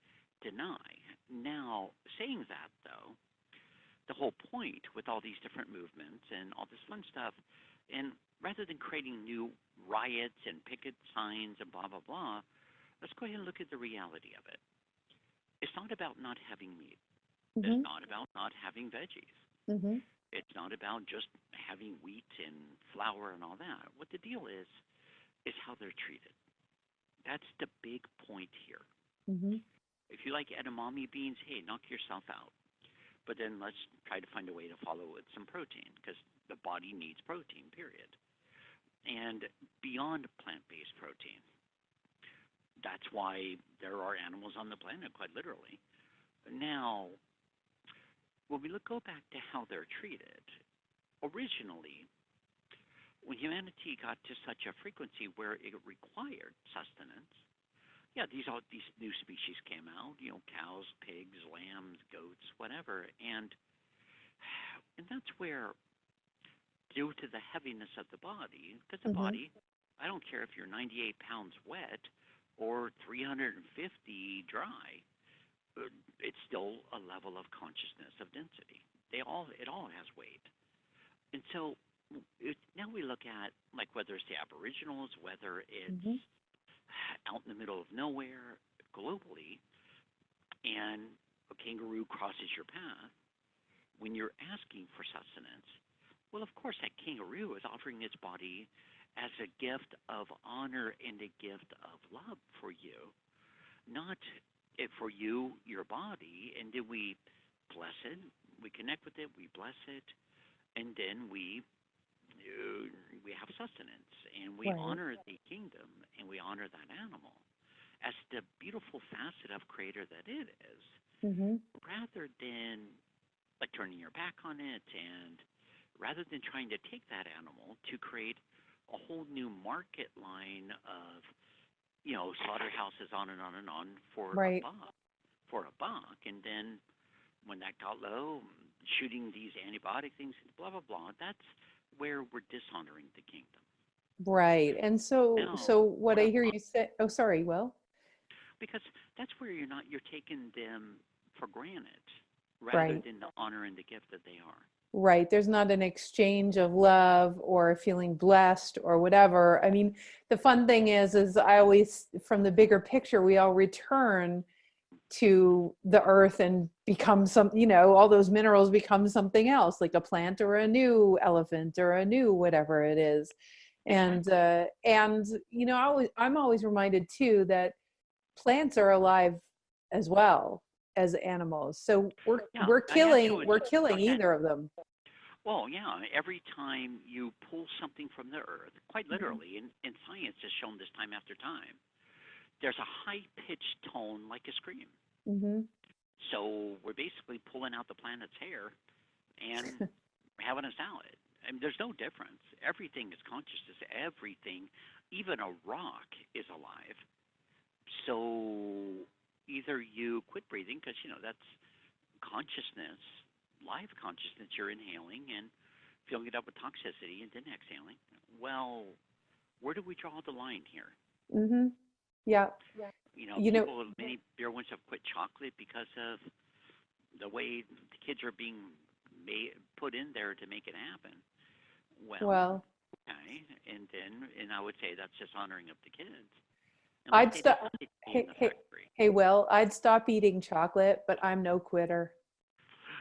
deny. Now, saying that, though, the whole point with all these different movements and all this fun stuff, and rather than creating new riots and picket signs and blah, blah, blah, let's go ahead and look at the reality of it. It's not about not having meat. Mm-hmm. It's not about not having veggies. Mm-hmm. It's not about just having wheat and flour and all that. What the deal is how they're treated. That's the big point here. Mm-hmm. If you like edamame beans, hey, knock yourself out. But then let's try to find a way to follow with some protein, because the body needs protein, period. And beyond plant-based protein. That's why there are animals on the planet, quite literally. Now, when we go back to how they're treated, originally, when humanity got to such a frequency where it required sustenance, yeah, these new species came out, cows, pigs, lambs, goats, whatever, and that's where, due to the heaviness of the body, because the Mm-hmm. body, I don't care if you're 98 pounds wet or 350 dry, it's still a level of consciousness of density. It all has weight, and so now we look at like whether it's the Aboriginals, whether it's Mm-hmm. out in the middle of nowhere globally, and a kangaroo crosses your path, when you're asking for sustenance, well, of course, that kangaroo is offering its body as a gift of honor and a gift of love for you, not for you, your body, and then we bless it, we connect with it, we bless it, and then we have sustenance, and we Right. honor the kingdom, and we honor that animal as the beautiful facet of creator that it is, Mm-hmm. rather than like turning your back on it, and rather than trying to take that animal to create a whole new market line of slaughterhouses on and on and on for Right. a buck, and then when that got low, shooting these antibiotic things, blah blah blah. That's where we're dishonoring the kingdom. Right. And so Now, what I hear you say, oh, sorry, Will. because that's where you're taking them for granted, rather Right. than the honor and the gift that they are. Right. There's not an exchange of love or feeling blessed or whatever. I mean, the fun thing is I always, from the bigger picture, we all return to the earth and become all those minerals become something else, like a plant or a new elephant or a new whatever it is. Exactly. And I'm always reminded too that plants are alive as well as animals. So Yeah, we're I killing actually, we're killing okay. either of them. Well, yeah, every time you pull something from the earth, quite literally, and science has shown this time after time, there's a high-pitched tone like a scream. Mm-hmm. So we're basically pulling out the planet's hair and having a salad. I mean, there's no difference. Everything is consciousness. Everything, even a rock, is alive. So either you quit breathing, because, that's consciousness, live consciousness you're inhaling and filling it up with toxicity and then exhaling. Well, where do we draw the line here? Mm-hmm. Yeah. Many beer ones have quit chocolate because of the way the kids are being put in there to make it happen. Well, Okay, and I would say that's just honoring of the kids. And I'd like stop. in Hey, the hey, factory. hey, Will, I'd stop eating chocolate, but I'm no quitter.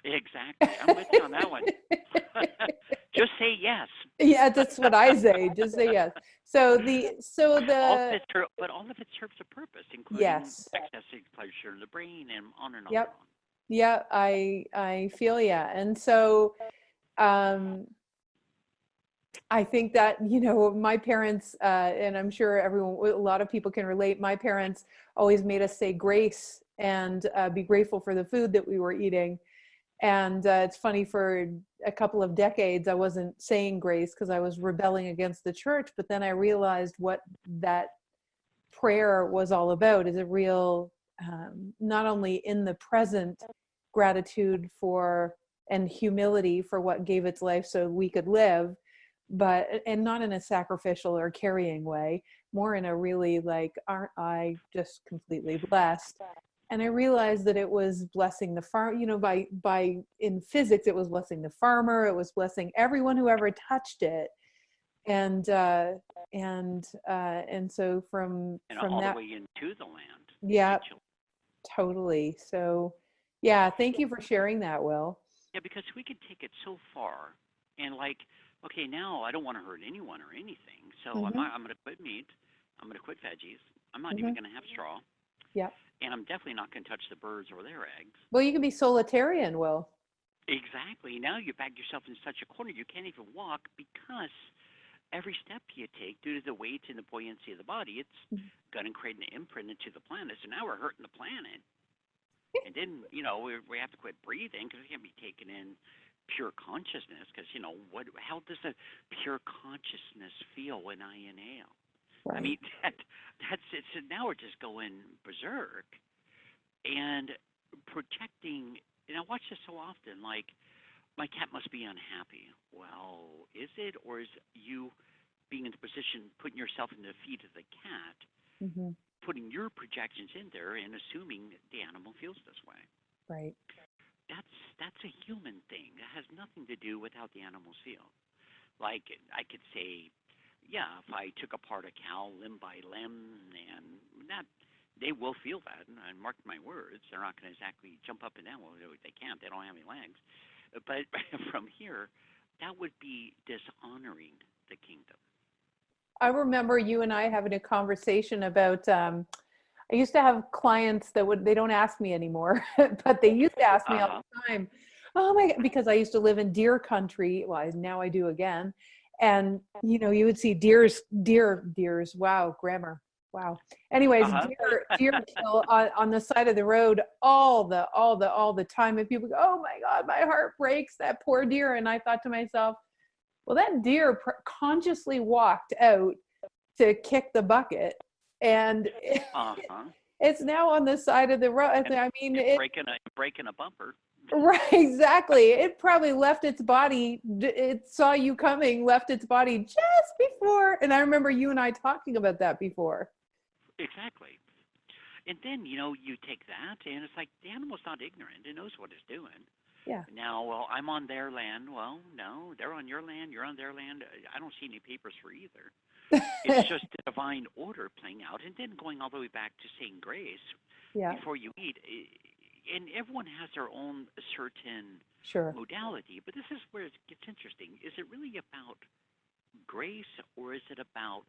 Exactly, I'm with you on that one. Just say yes. Yeah, that's what I say. Just say yes. So But all of it serves a purpose, including yes. accessing pleasure in the brain and on and on Yep. and on. Yeah, I feel ya. And so I think that, my parents, and I'm sure a lot of people can relate, my parents always made us say grace and be grateful for the food that we were eating. And it's funny, for a couple of decades, I wasn't saying grace because I was rebelling against the church. But then I realized what that prayer was all about is a real, not only in the present gratitude for and humility for what gave its life so we could live, and not in a sacrificial or carrying way, more in a really like, aren't I just completely blessed? And I realized that it was blessing the farm, by in physics, it was blessing the farmer, it was blessing everyone who ever touched it. And so from all that, the way into the land. yeah, Eventually. totally. So yeah, thank you for sharing that, Will. Yeah, because we could take it so far, and like, okay, now I don't want to hurt anyone or anything, so Mm-hmm. I'm going to quit meat. I'm going to quit veggies. I'm not even going to have straw. Yeah. And I'm definitely not going to touch the birds or their eggs. Well, you can be solitarian, Will. Exactly. Now you back yourself in such a corner you can't even walk, because every step you take, due to the weight and the buoyancy of the body, it's going to create an imprint into the planet. So now we're hurting the planet. And then, we have to quit breathing, because we can't be taking in pure consciousness, because, how does a pure consciousness feel when I inhale? Right. I mean, that's it. So now we're just going berserk and projecting. And I watch this so often, like, my cat must be unhappy. Well, is it, or is you being in the position, putting yourself in the feet of the cat, Mm-hmm. putting your projections in there and assuming the animal feels this way? Right. That's a human thing. That has nothing to do with how the animals feel. Like, I could say, yeah, if I took apart a cow limb by limb, and that they will feel that. And mark my words, they're not going to exactly jump up and down. Well, they can't. They don't have any legs. But from here, that would be dishonoring the kingdom. I remember you and I having a conversation about, I used to have clients that they don't ask me anymore, but they used to ask me all the time, oh my God, because I used to live in deer country. Well, now I do again. And, you would see deers, wow, grammar. Wow. Anyways, deer kill on the side of the road all the time. And people go, oh my God, my heart breaks, that poor deer. And I thought to myself, well, that deer consciously walked out to kick the bucket, and it's now on the side of the road. I mean, breaking a bumper. Right, exactly. It probably left its body. It saw you coming, left its body just before. And I remember you and I talking about that before. Exactly. And then, you take that, and it's like the animal's not ignorant. It knows what it's doing. Yeah. Now, well, I'm on their land. Well, no, they're on your land. You're on their land. I don't see any papers for either. It's just the divine order playing out, and then going all the way back to saying grace before you eat. And everyone has their own certain modality, but this is where it gets interesting. Is it really about grace, or is it about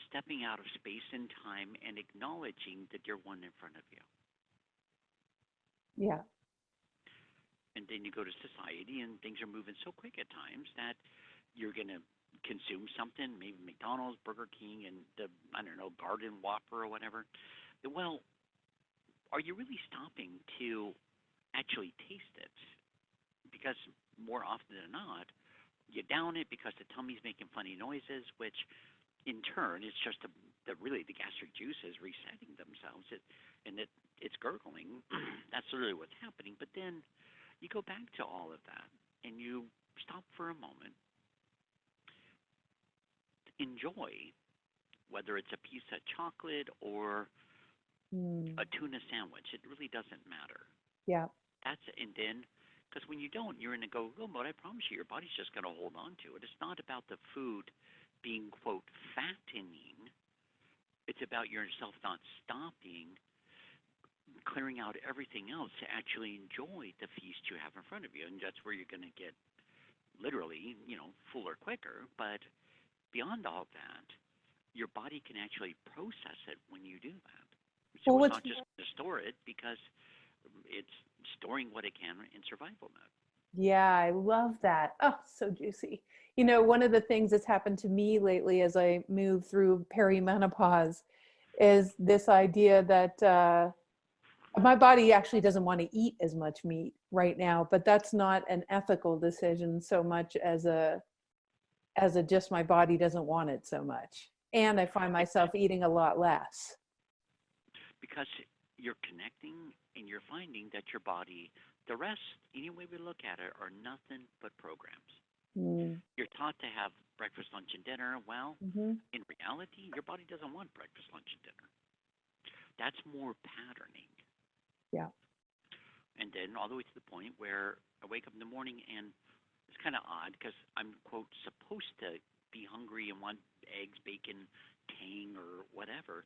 stepping out of space and time and acknowledging the dear one in front of you? Yeah. And then you go to society, and things are moving so quick at times that you're going to consume something, maybe McDonald's, Burger King, and the, Garden Whopper or whatever. Well, are you really stopping to actually taste it? Because more often than not, you down it because the tummy's making funny noises, which in turn is just really the gastric juices resetting themselves, it's gurgling. That's really what's happening. But then you go back to all of that, and you stop for a moment, enjoy, whether it's a piece of chocolate or a tuna sandwich. It really doesn't matter. Yeah. And then, because when you don't, you're in a go-go mode. I promise you, your body's just going to hold on to it. It's not about the food being, quote, fattening. It's about yourself not stopping, clearing out everything else to actually enjoy the feast you have in front of you. And that's where you're going to get literally, fuller quicker. But beyond all that, your body can actually process it when you do that. So it's not just to store it, because it's storing what it can in survival mode. Yeah, I love that. Oh, so juicy. One of the things that's happened to me lately as I move through perimenopause is this idea that my body actually doesn't want to eat as much meat right now, but that's not an ethical decision so much as a just my body doesn't want it so much. And I find myself eating a lot less. Because you're connecting, and you're finding that your body, the rest, any way we look at it, are nothing but programs. You're taught to have breakfast, lunch, and dinner. Well, in reality, your body doesn't want breakfast, lunch, and dinner. That's more patterning. Yeah. And then all the way to the point where I wake up in the morning and it's kind of odd because I'm, quote, supposed to be hungry and want eggs, bacon, tang, or whatever.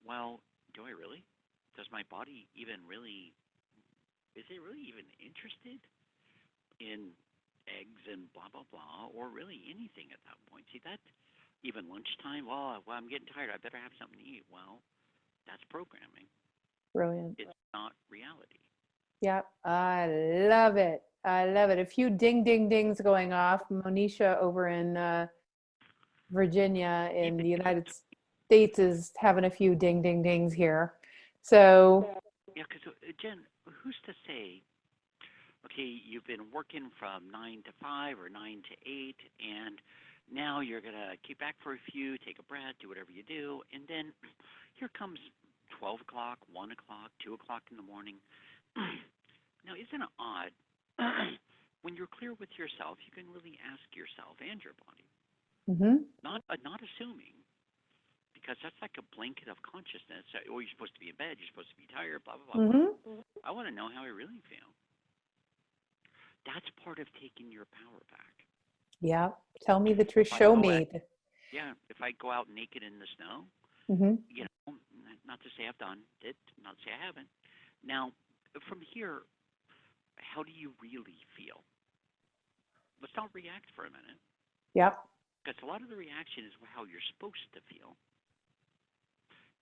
Well, do I really? Does my body even really, is it really even interested in eggs and blah, blah, blah, or really anything at that point? See, that even lunchtime, well, I'm getting tired. I better have something to eat. Well, that's programming. Brilliant. It's not reality. Yep. I love it. I love it. A few ding, ding, dings going off. Monisha over in Virginia in the United States is having a few ding, ding, dings here. So. Yeah, because, Jen, who's to say, okay, you've been working from 9 to 5 or 9 to 8, and now you're going to keep back for a few, take a breath, do whatever you do, and then here comes 12 o'clock, 1 o'clock, 2 o'clock in the morning. Now, isn't it odd? When you're clear with yourself, you can really ask yourself and your body, not assuming, because that's like a blanket of consciousness. Oh, you're supposed to be in bed, you're supposed to be tired, blah, blah, blah. I want to know how I really feel. That's part of taking your power back. Yeah. Tell me the truth. Show me. If I go out naked in the snow, you know, not to say I've done it, not to say I haven't. Now, from here, how do you really feel? Let's not react for a minute. Yep. Because a lot of the reaction is how you're supposed to feel.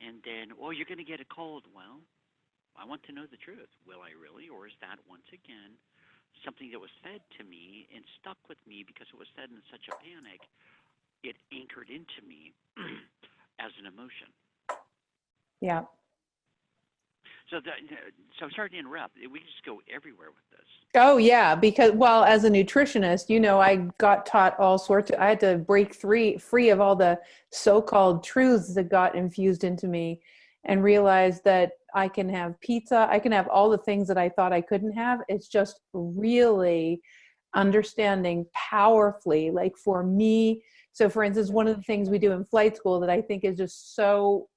And then, oh, you're going to get a cold. Well, I want to know the truth. Will I really? Or is that, once again, something that was fed to me and stuck with me because it was said in such a panic, it anchored into me as an emotion. Yeah. So I'm sorry to interrupt. We just go everywhere with this. Oh yeah, because, well, as a nutritionist, you know, I got taught all sorts of, I had to break free of all the so-called truths that got infused into me and realize that I can have pizza, I can have all the things that I thought I couldn't have. It's just really understanding powerfully, like for me. So for instance, one of the things we do in flight school that I think is just so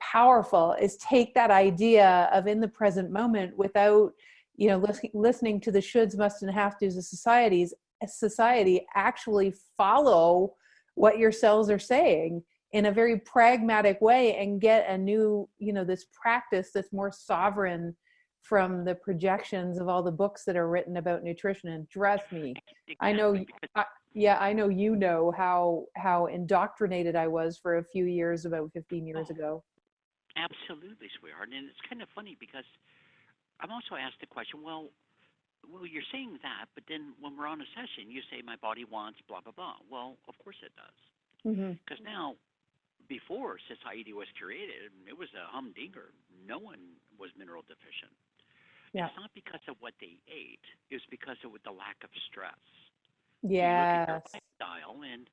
powerful is take that idea of in the present moment without, you know, listening to the shoulds, musts, and have tos of society, actually follow what your cells are saying in a very pragmatic way and get a new, you know, this practice that's more sovereign from the projections of all the books that are written about nutrition. And trust me, I know, I know, you know how indoctrinated I was for a few years, about 15 years ago. Absolutely, sweetheart. And it's kind of funny because I'm also asked the question, well, you're saying that, but then when we're on a session, you say my body wants blah, blah, blah. Well, of course it does. Because now, before society was created, it was a humdinger. No one was mineral deficient. Yeah. It's not because of what they ate. It was because of the lack of stress. Yeah. So you look at your lifestyle, and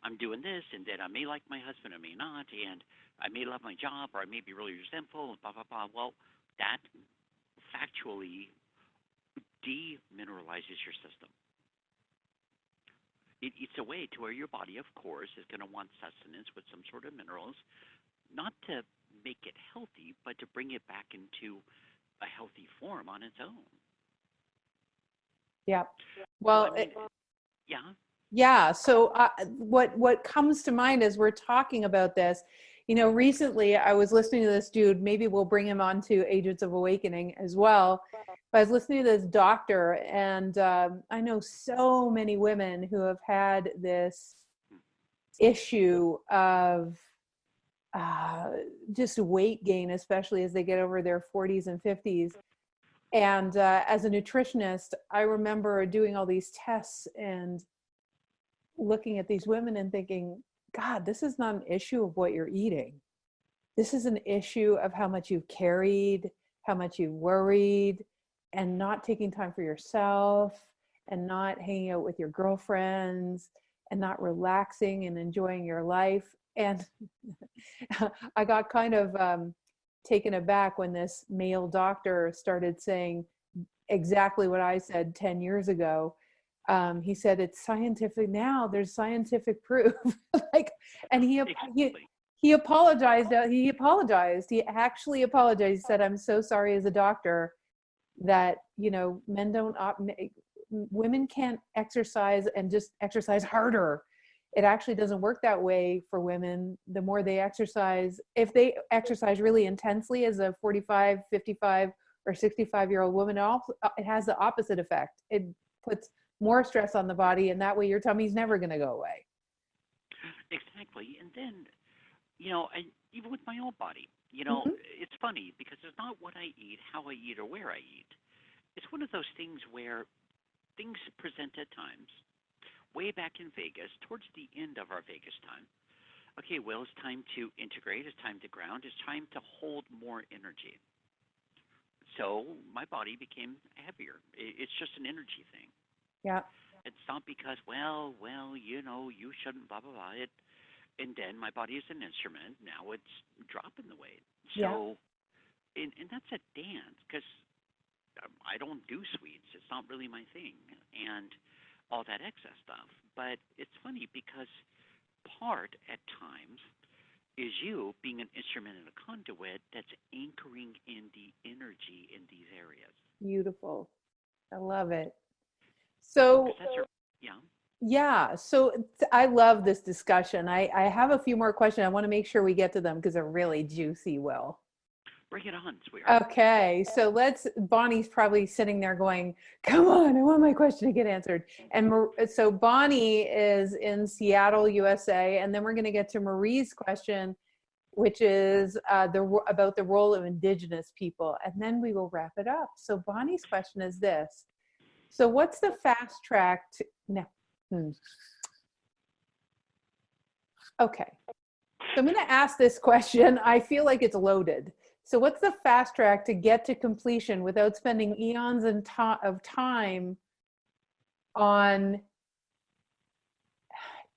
I'm doing this, and then I may like my husband, I may not, and I may love my job, or I may be really resentful, and blah, blah, blah. Well, that factually demineralizes your system. It's a way to where your body, of course, is going to want sustenance with some sort of minerals, not to make it healthy, but to bring it back into a healthy form on its own. Yeah. Well, so, I mean, yeah. Yeah. So what comes to mind as we're talking about this, you know, recently I was listening to this dude, maybe we'll bring him on to Agents of Awakening as well. But I was listening to this doctor, and I know so many women who have had this issue of just weight gain, especially as they get over their 40s and 50s. And as a nutritionist, I remember doing all these tests and looking at these women and thinking, God, this is not an issue of what you're eating. This is an issue of how much you've carried, how much you've worried, and not taking time for yourself, and not hanging out with your girlfriends, and not relaxing and enjoying your life. And I got kind of taken aback when this male doctor started saying exactly what I said 10 years ago. He said it's scientific now. There's scientific proof. Like, and he apologized. He apologized. He actually apologized. He said, "I'm so sorry as a doctor that, you know, women can't exercise and just exercise harder. It actually doesn't work that way for women. The more they exercise, if they exercise really intensely as a 45, 55, or 65-year-old woman, it has the opposite effect. It puts more stress on the body, and that way your tummy's never going to go away." Exactly. And then, you know, even with my own body, you know, it's funny because it's not what I eat, how I eat, or where I eat. It's one of those things where things present at times. Way back in Vegas, towards the end of our Vegas time, okay, well, it's time to integrate, it's time to ground, it's time to hold more energy. So my body became heavier. It's just an energy thing. Yeah. It's not because, well, you know, you shouldn't, blah, blah, blah. And then my body is an instrument. Now it's dropping the weight. So, and that's a dance because I don't do sweets. It's not really my thing. And all that excess stuff. But it's funny because part at times is you being an instrument and a conduit that's anchoring in the energy in these areas. Beautiful. I love it. So, so I love this discussion. I have a few more questions. I want to make sure we get to them because they're really juicy, Will. Bring it on, sweetheart. Okay, so Bonnie's probably sitting there going, come on, I want my question to get answered. And so Bonnie is in Seattle, USA, and then we're going to get to Marie's question, which is about the role of indigenous people, and then we will wrap it up. So Bonnie's question is this. So what's the fast track to, Okay, so I'm going to ask this question. I feel like it's loaded. So what's the fast track to get to completion without spending eons of time on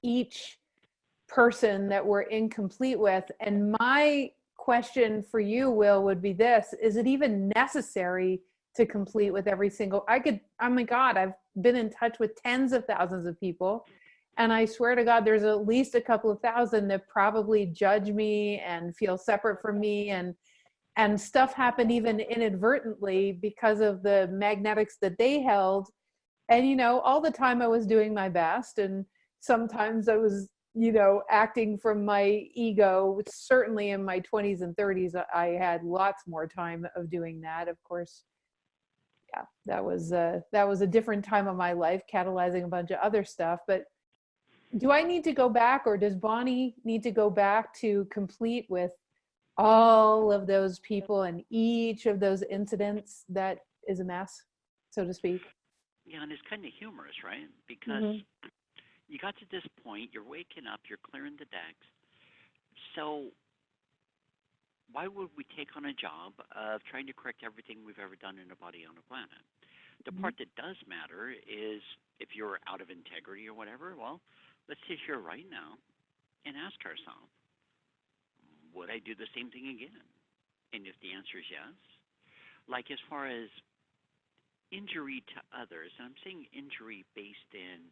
each person that we're incomplete with? And my question for you, Will, would be this: is it even necessary to complete with every single? Oh my God, I've been in touch with tens of thousands of people, and I swear to God, there's at least a couple of thousand that probably judge me and feel separate from me, and stuff happened even inadvertently because of the magnetics that they held. And, you know, all the time I was doing my best, and sometimes I was, you know, acting from my ego. Certainly in my 20s and 30s, I had lots more time of doing that. Of course, yeah, that was a different time of my life, catalyzing a bunch of other stuff. But do I need to go back, or does Bonnie need to go back to complete with all of those people and each of those incidents that is a mess, so to speak? Yeah, and it's kind of humorous, right? Because you got to this point, you're waking up, you're clearing the decks. So why would we take on a job of trying to correct everything we've ever done in a body on a planet? The part that does matter is if you're out of integrity or whatever, well, let's sit here right now and ask ourselves, would I do the same thing again? And if the answer is yes, like as far as injury to others, and I'm saying injury based in,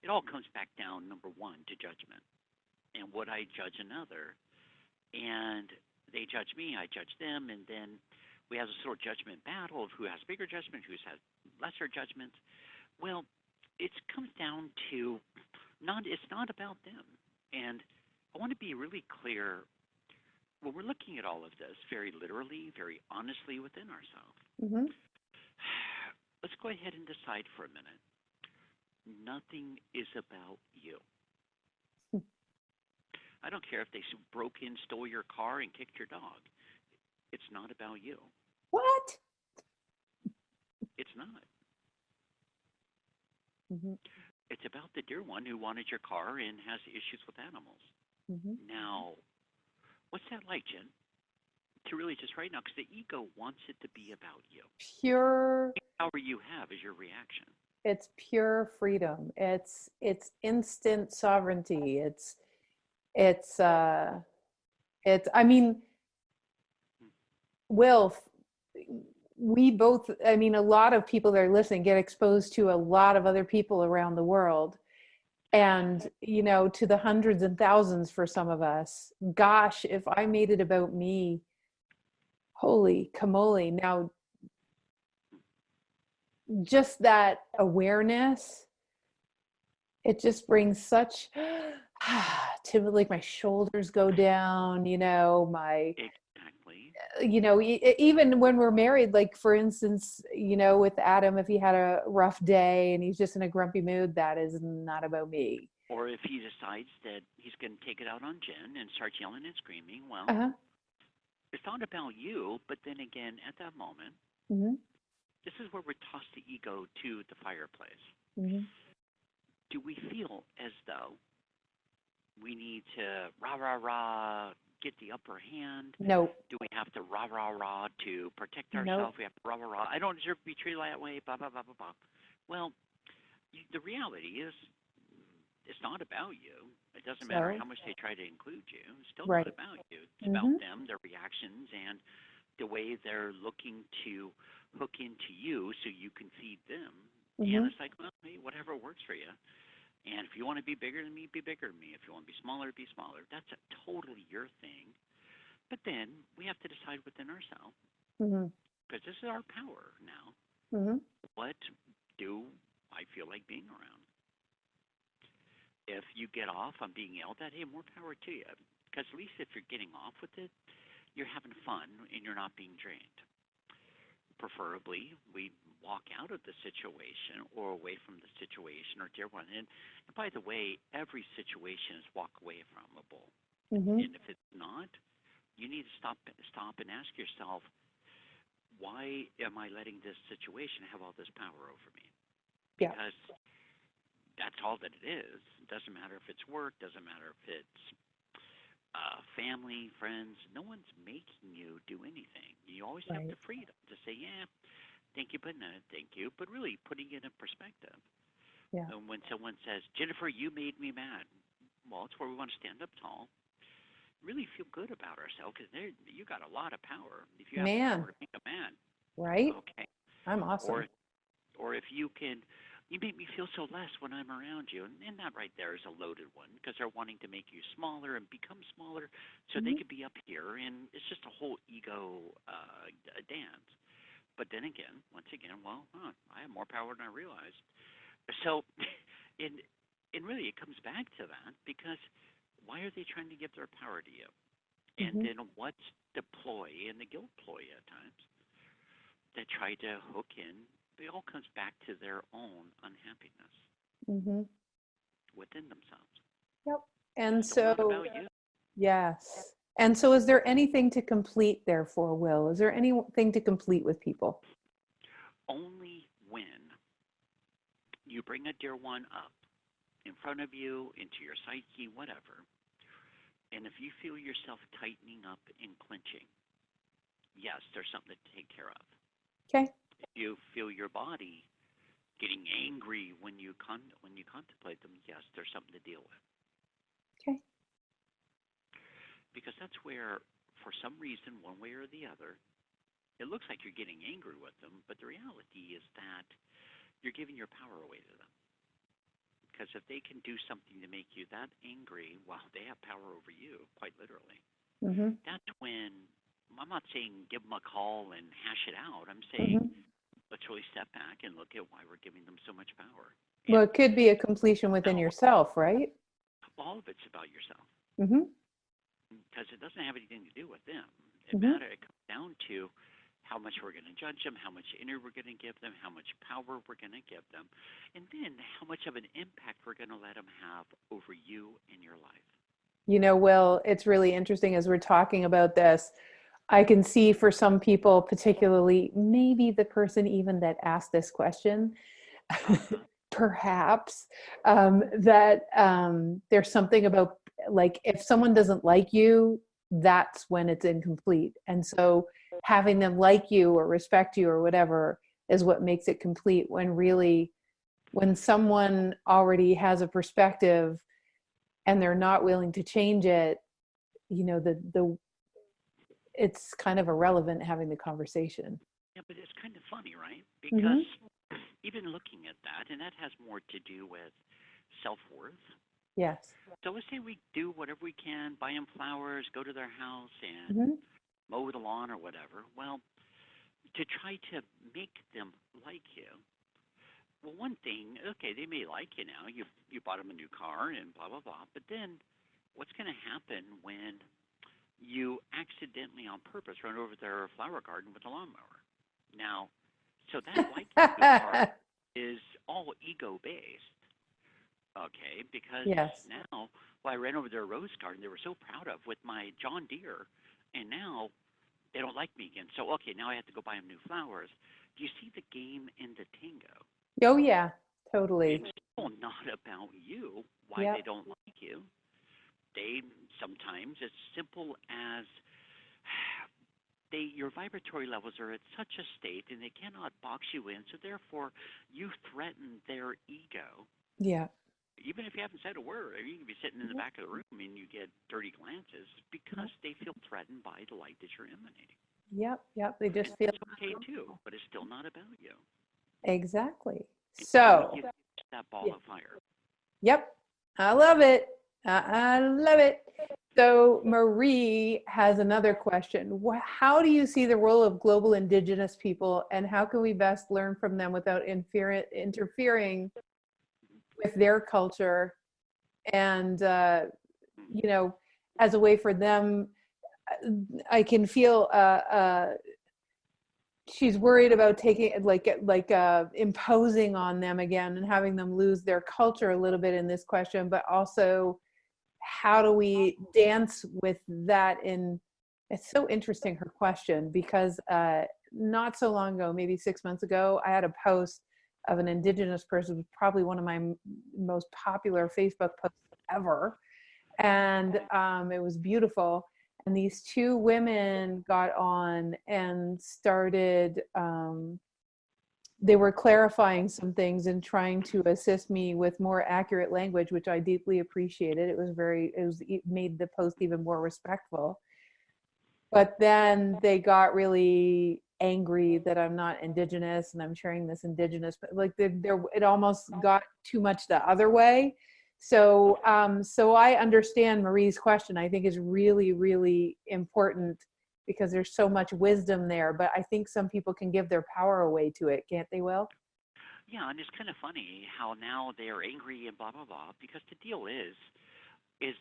it all comes back down, number one, to judgment. And would I judge another? And they judge me, I judge them, and then we have a sort of judgment battle of who has bigger judgment, who has lesser judgment. Well, it comes down to it's not about them. And I want to be really clear when we're looking at all of this very literally, very honestly within ourselves. Let's go ahead and decide for a minute. Nothing is about you. I don't care if they broke in, stole your car, and kicked your dog. It's not about you. What? It's not. It's about the dear one who wanted your car and has issues with animals. Now, what's that like, Jen? To really just right now, because the ego wants it to be about you. Pure. The power you have is your reaction. It's pure freedom. It's instant sovereignty. I mean, Will, we both, I mean, a lot of people that are listening get exposed to a lot of other people around the world. And, you know, to the hundreds and thousands for some of us. Gosh, if I made it about me, holy camole. Now, just that awareness, it just brings such to, like, my shoulders go down, you know, my, Exactly. you know, even when we're married, like, for instance, you know, with Adam, if he had a rough day and he's just in a grumpy mood, that is not about me. Or if he decides that he's going to take it out on Jen and start yelling and screaming, well, Uh-huh. it's not about you, but then again, at that moment, Mm-hmm. this is where we toss the ego to the fireplace. Mm-hmm. Do we feel as though we need to rah, rah, rah, get the upper hand? Nope. Do we have to rah, rah, rah to protect Nope. ourselves? We have to rah, rah, rah. I don't deserve to be treated that way, blah, blah, blah, blah, blah. Well, the reality is it's not about you. It doesn't matter how much they try to include you. It's still Right. not about you. It's Mm-hmm. about them, their reactions, and the way they're looking to hook into you so you can feed them. Mm-hmm. And it's like, well, hey, whatever works for you. And if you want to be bigger than me, be bigger than me. If you want to be smaller, be smaller. That's totally your thing. But then we have to decide within ourselves, Mm-hmm. because this is our power now. Mm-hmm. What do I feel like being around? If you get off on being yelled at, hey, more power to you. Because at least if you're getting off with it, you're having fun and you're not being drained. Preferably, we walk out of the situation or away from the situation or dear one. And by the way, every situation is walk away fromable. Mm-hmm. And if it's not, you need to stop and ask yourself, why am I letting this situation have all this power over me? Yeah. Because that's all that it is. It doesn't matter if it's work, doesn't matter if it's family, friends. No one's making you do anything. You always have Right. the freedom to say, yeah, thank you, but no, thank you. But really putting it in perspective. Yeah. And when someone says, Jennifer, you made me mad, well, it's where we want to stand up tall, really feel good about ourselves, because you got a lot of power. If you have the Man. power to make a man, Right? okay. I'm awesome. Or if you can, you make me feel so less when I'm around you. And that right there is a loaded one, because they're wanting to make you smaller and become smaller so they Mm-hmm. could be up here. And it's just a whole ego dance. But then again, once again, well, I have more power than I realized. So, and really it comes back to that, because why are they trying to give their power to you? And Mm-hmm. then what's the ploy and the guilt ploy at times that try to hook in? It all comes back to their own unhappiness Mm-hmm. within themselves. Yep. And It's still not so, about you. yes. And so, is there anything to complete, therefore, Will? Is there anything to complete with people? Only when you bring a dear one up in front of you, into your psyche, whatever, and if you feel yourself tightening up and clenching, yes, there's something to take care of. Okay. If you feel your body getting angry when you contemplate them, yes, there's something to deal with. Okay. Because that's where, for some reason, one way or the other, it looks like you're getting angry with them, but the reality is that you're giving your power away to them. Because if they can do something to make you that angry, well, they have power over you, quite literally. Mm-hmm. That's when, I'm not saying give them a call and hash it out. I'm saying let's really step back and look at why we're giving them so much power. Well, it could be a completion within yourself, right? All of it's about yourself. Mm-hmm. Because it doesn't have anything to do with them. It comes down to how much we're going to judge them, how much energy we're going to give them, how much power we're going to give them, and then how much of an impact we're going to let them have over you and your life. You know, Will, it's really interesting as we're talking about this. I can see for some people, particularly maybe the person even that asked this question, perhaps, that there's something about, like, if someone doesn't like you, that's when it's incomplete. And so having them like you or respect you or whatever is what makes it complete, when really, when someone already has a perspective and they're not willing to change it, you know, it's kind of irrelevant having the conversation. Yeah, but it's kind of funny, right? Hmm. Because even looking at that, and that has more to do with self-worth. Yes. So let's say we do whatever we can, buy them flowers, go to their house and Hmm. mow the lawn or whatever. Well, to try to make them like you. Well, one thing, okay, they may like you now. You bought them a new car and blah blah blah. But then, what's going to happen when you accidentally, on purpose, run over their flower garden with a lawnmower? Now, so that liking you part is all ego based. Okay, because Yes. now, well, I ran over their rose garden they were so proud of with my John Deere, and now they don't like me again. So, okay, now I have to go buy them new flowers. Do you see the game in the tango? Oh, yeah, totally. It's still not about you, why they Yep. don't like you. They sometimes, it's simple as your vibratory levels are at such a state and they cannot box you in, so therefore you threaten their ego. Yeah. Even if you haven't said a word, or you can be sitting in the back of the room and you get dirty glances because they feel threatened by the light that you're emanating. Yep. Yep. They And just feel that's okay too, but it's still not about you. exactly. And how So, you catch that ball yeah. of fire. Yep. I love it. I love it. So Marie has another question. How do you see the role of global indigenous people, and how can we best learn from them without interfering with their culture? And, Mhm. you know, as a way for them, I can feel she's worried about taking imposing on them again and having them lose their culture a little bit in this question, but also how do we dance with that in it's so interesting her question because not so long ago, maybe 6 months ago, I had a post of an indigenous person, probably one of my most popular Facebook posts ever, and it was beautiful. And these two women got on and started they were clarifying some things and trying to assist me with more accurate language, which I deeply appreciated. It made the post even more respectful. But then they got really angry that I'm not indigenous and I'm sharing this indigenous, but like it almost got too much the other way. So I understand Marie's question. I think is really, really important because there's so much wisdom there. But I think some people can give their power away to it, can't they, Will? Yeah, and it's kind of funny how now they are angry and blah blah blah because the deal is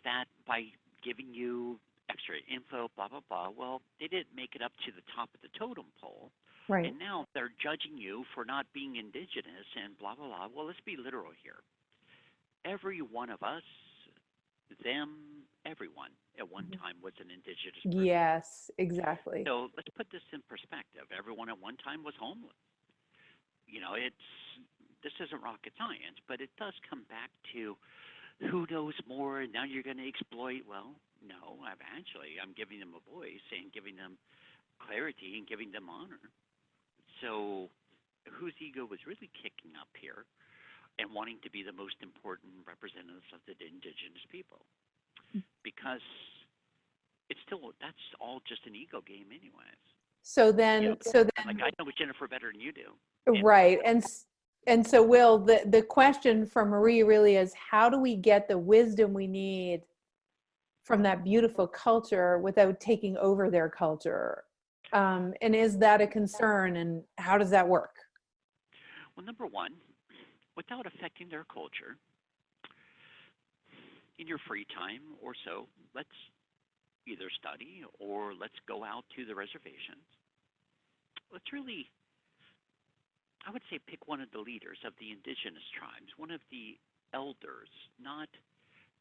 that by giving you extra info, blah blah blah, well, they didn't make it up to the top of the totem pole, Right. and now they're judging you for not being indigenous and blah blah blah. Well, let's be literal here. Every one of us, them, everyone at one time was an indigenous person. Yes, exactly. So let's put this in perspective. Everyone at one time was homeless. You know, this isn't rocket science, but it does come back to who knows more. Now you're going to exploit. Well, no, I'm giving them a voice and giving them clarity and giving them honor. So whose ego was really kicking up here and wanting to be the most important representatives of the indigenous people? Because it's still, that's all just an ego game anyways. So You know, then, so like I know Jennifer better than you do. And right. And so Will, the question from Marie really is how do we get the wisdom we need from that beautiful culture without taking over their culture? And is that a concern and how does that work? well, number one, without affecting their culture, in your free time or so, let's either study or let's go out to the reservations. Let's really, I would say, pick one of the leaders of the indigenous tribes, one of the elders, not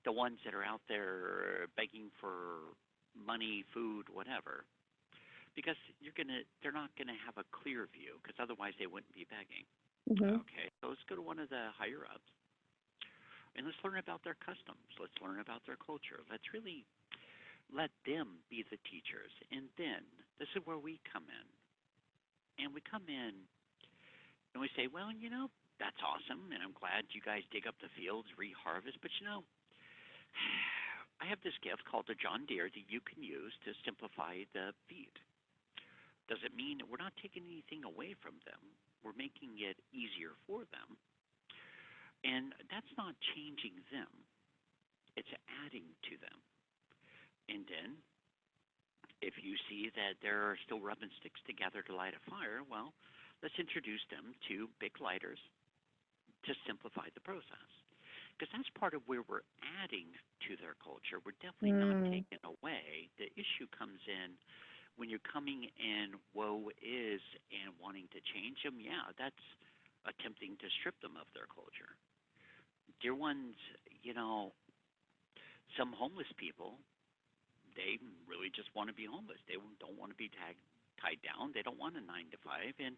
the ones that are out there begging for money, food, whatever, because they're not gonna have a clear view, because otherwise they wouldn't be begging. Mm-hmm. Okay, so let's go to one of the higher ups and let's learn about their customs. Let's learn about their culture. Let's really let them be the teachers. And then this is where we come in. And we come in and we say, well, that's awesome. And I'm glad you guys dig up the fields, reharvest. But I have this gift called a John Deere that you can use to simplify the feed. doesn't mean we're not taking anything away from them. We're making it easier for them. And that's not changing them. It's adding to them. And then if you see that they're still rubbing sticks together to light a fire, well, let's introduce them to big lighters to simplify the process. Because that's part of where we're adding to their culture. We're definitely not taking away. The issue comes in when you're coming in, woe is, and wanting to change them. Yeah, that's attempting to strip them of their culture. Dear ones, some homeless people, they really just want to be homeless. They don't want to be tied down. They don't want a 9 to 5. And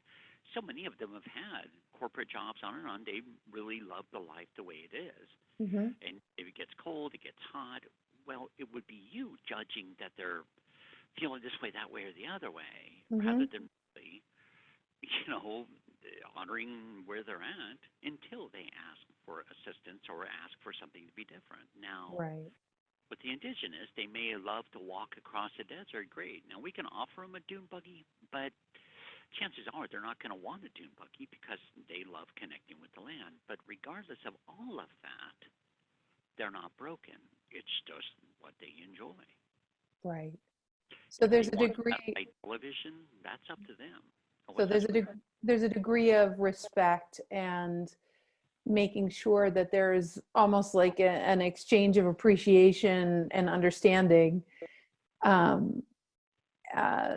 so many of them have had corporate jobs on and on. They really love the life the way it is. Mm-hmm. And if it gets cold, it gets hot, well, it would be you judging that they're feeling this way, that way, or the other way, rather than really, honoring where they're at until they ask for assistance or ask for something to be different. Now, Right. with the indigenous, they may love to walk across the desert. Great. Now, we can offer them a dune buggy, but chances are they're not going to want a dune buggy because they love connecting with the land. But regardless of all of that, they're not broken. It's just what they enjoy. Right. So If there's they a want degree. satellite television, that's up to them. So there's a degree of respect and making sure that there's almost like an exchange of appreciation and understanding,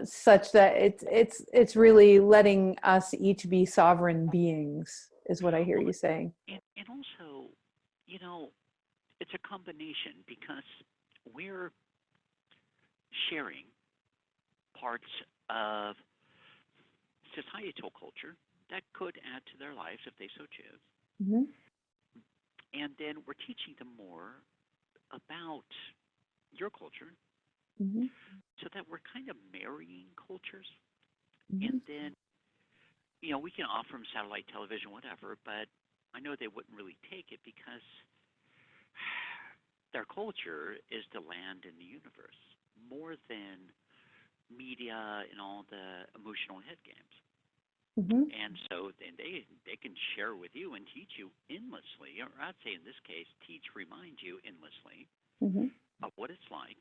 such that it's really letting us each be sovereign beings, is what I hear you saying. And also, it's a combination because we're sharing parts of societal culture that could add to their lives if they so choose. Mm-hmm. And then we're teaching them more about your culture, so that we're kind of marrying cultures. And then, we can offer them satellite television, whatever, but I know they wouldn't really take it because their culture is the land and the universe more than media and all the emotional head games. And so then they can share with you and teach you endlessly, or I'd say in this case, remind you endlessly of what it's like.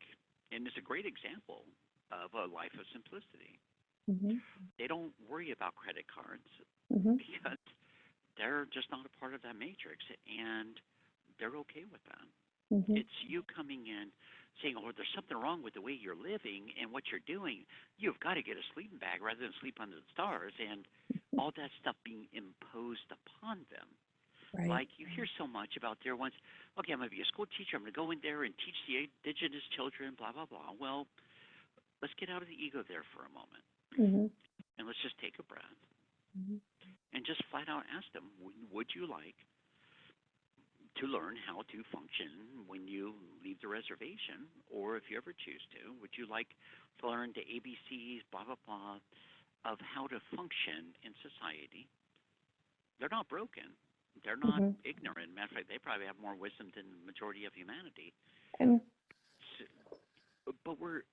And it's a great example of a life of simplicity. They don't worry about credit cards because they're just not a part of that matrix, and they're okay with that. It's you coming in saying, oh, there's something wrong with the way you're living and what you're doing. You've got to get a sleeping bag rather than sleep under the stars, and all that stuff being imposed upon them. Right. Like you hear so much about their ones, okay, I'm going to be a school teacher. I'm going to go in there and teach the indigenous children, blah, blah, blah. Well, let's get out of the ego there for a moment. And let's just take a breath and just flat out ask them, would you like to learn how to function when you leave the reservation, or if you ever choose to, would you like to learn the ABCs, blah, blah, blah, of how to function in society? They're not broken. They're not ignorant. Matter of fact, they probably have more wisdom than the majority of humanity. But we're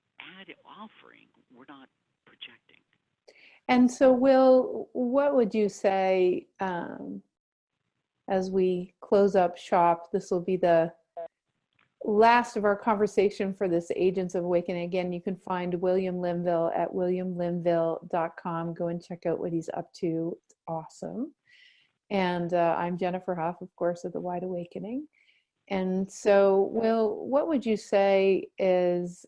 offering. We're not projecting. And so, Will, what would you say, as we close up shop? This will be the last of our conversation for this Agents of Awakening. Again, you can find William Linville at williamlinville.com. Go and check out what he's up to. It's awesome. And I'm Jennifer Hough, of course, of The Wide Awakening. And so, Will, what would you say is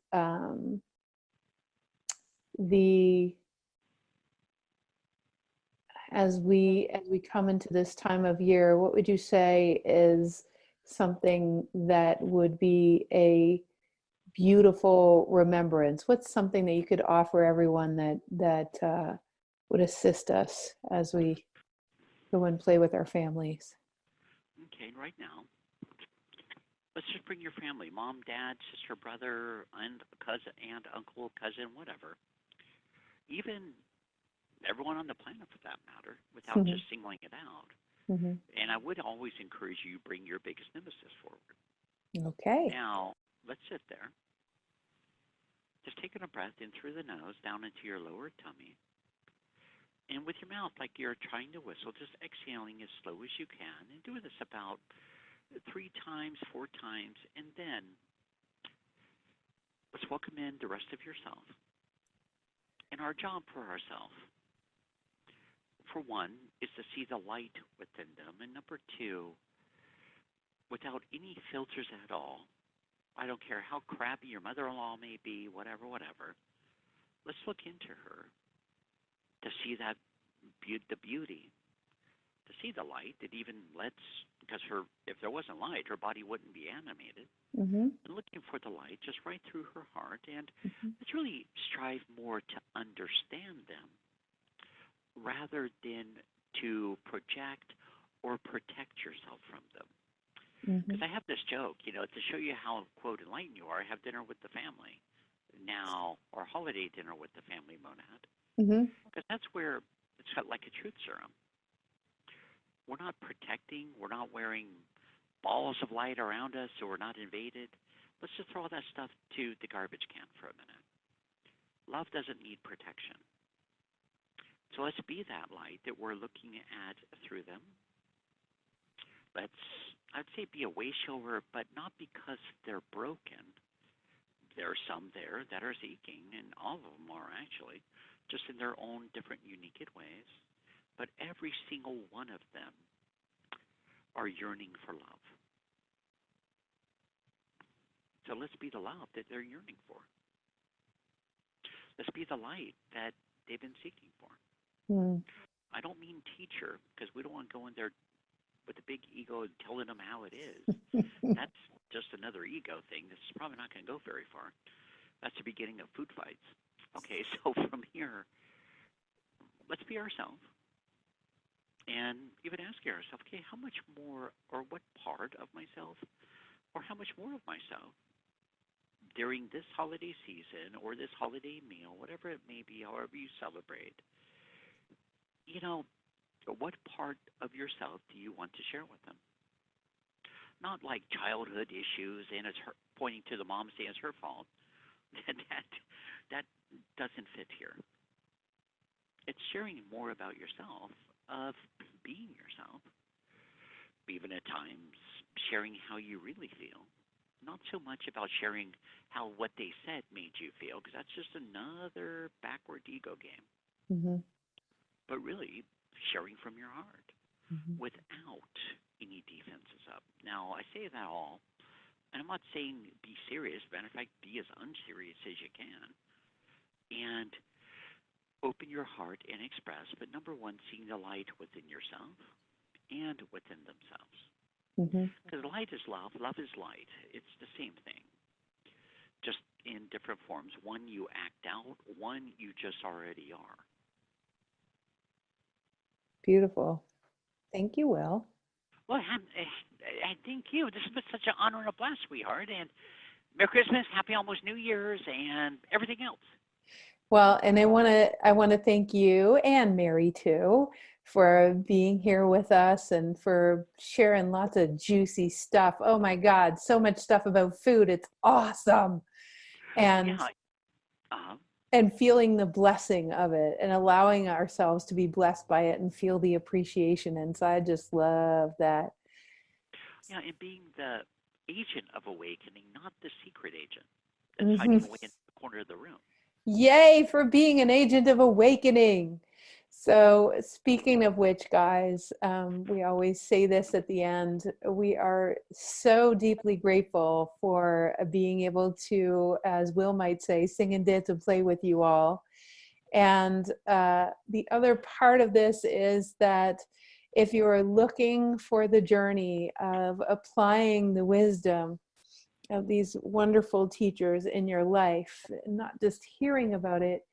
as we come into this time of year, what would you say is something that would be a beautiful remembrance? What's something that you could offer everyone that would assist us as we go and play with our families? Okay, right now, let's just bring your family, mom, dad, sister, brother, and cousin, aunt, uncle, cousin, whatever. Even everyone on the planet for that matter, without just singling it out. And I would always encourage you to bring your biggest nemesis forward. Okay. Now, let's sit there just taking a breath in through the nose, down into your lower tummy. And with your mouth, like you're trying to whistle, just exhaling as slow as you can. And do this about 3 times, 4 times. And then let's welcome in the rest of yourself and our job for ourselves. For one, is to see the light within them. And number 2, without any filters at all, I don't care how crappy your mother-in-law may be, whatever, let's look into her to see that the beauty, to see the light that even lets, because if there wasn't light, her body wouldn't be animated. Mm-hmm. And looking for the light just right through her heart, and Mm-hmm. let's really strive more to understand them rather than to project or protect yourself from them. Because I have this joke, to show you how, quote, enlightened you are, have dinner with the family now, or holiday dinner with the family monad. Because that's where it's got like a truth serum. We're not protecting. We're not wearing balls of light around us so we're not invaded. Let's just throw all that stuff to the garbage can for a minute. Love doesn't need protection. So let's be that light that we're looking at through them. I'd say be a way shower, but not because they're broken. There are some there that are seeking, and all of them are actually, just in their own different, unique ways. But every single one of them are yearning for love. So let's be the love that they're yearning for. Let's be the light that they've been seeking for. I don't mean teacher, because we don't want to go in there with a big ego and telling them how it is. That's just another ego thing. This is probably not going to go very far. That's the beginning of food fights. Okay, so from here, let's be ourselves. And even asking ourselves, okay, how much more, or what part of myself, or how much more of myself during this holiday season or this holiday meal, whatever it may be, however you celebrate, what part of yourself do you want to share with them? Not like childhood issues and it's her, pointing to the mom saying it's her fault. That doesn't fit here. It's sharing more about yourself, of being yourself, even at times sharing how you really feel. Not so much about sharing how what they said made you feel, because that's just another backward ego game. But really sharing from your heart without any defenses up. Now, I say that all, and I'm not saying be serious. Matter of fact, be as unserious as you can. And open your heart and express, but number 1, seeing the light within yourself and within themselves. Because light is love, love is light. It's the same thing, just in different forms. One you act out, one you just already are. Beautiful. Thank you, Will. Well, I thank you. This has been such an honor and a blast, sweetheart. And Merry Christmas, Happy Almost New Year's, and everything else. Well, and I want to thank you and Mary too for being here with us and for sharing lots of juicy stuff. Oh my God, so much stuff about food. It's awesome. And and feeling the blessing of it and allowing ourselves to be blessed by it and feel the appreciation. And so I just love that. Yeah, and being the agent of awakening, not the secret agent that's hiding away in the corner of the room. Yay for being an agent of awakening. So speaking of which, guys, we always say this at the end. We are so deeply grateful for being able to, as Will might say, sing and dance and play with you all. And the other part of this is that if you are looking for the journey of applying the wisdom of these wonderful teachers in your life, not just hearing about it,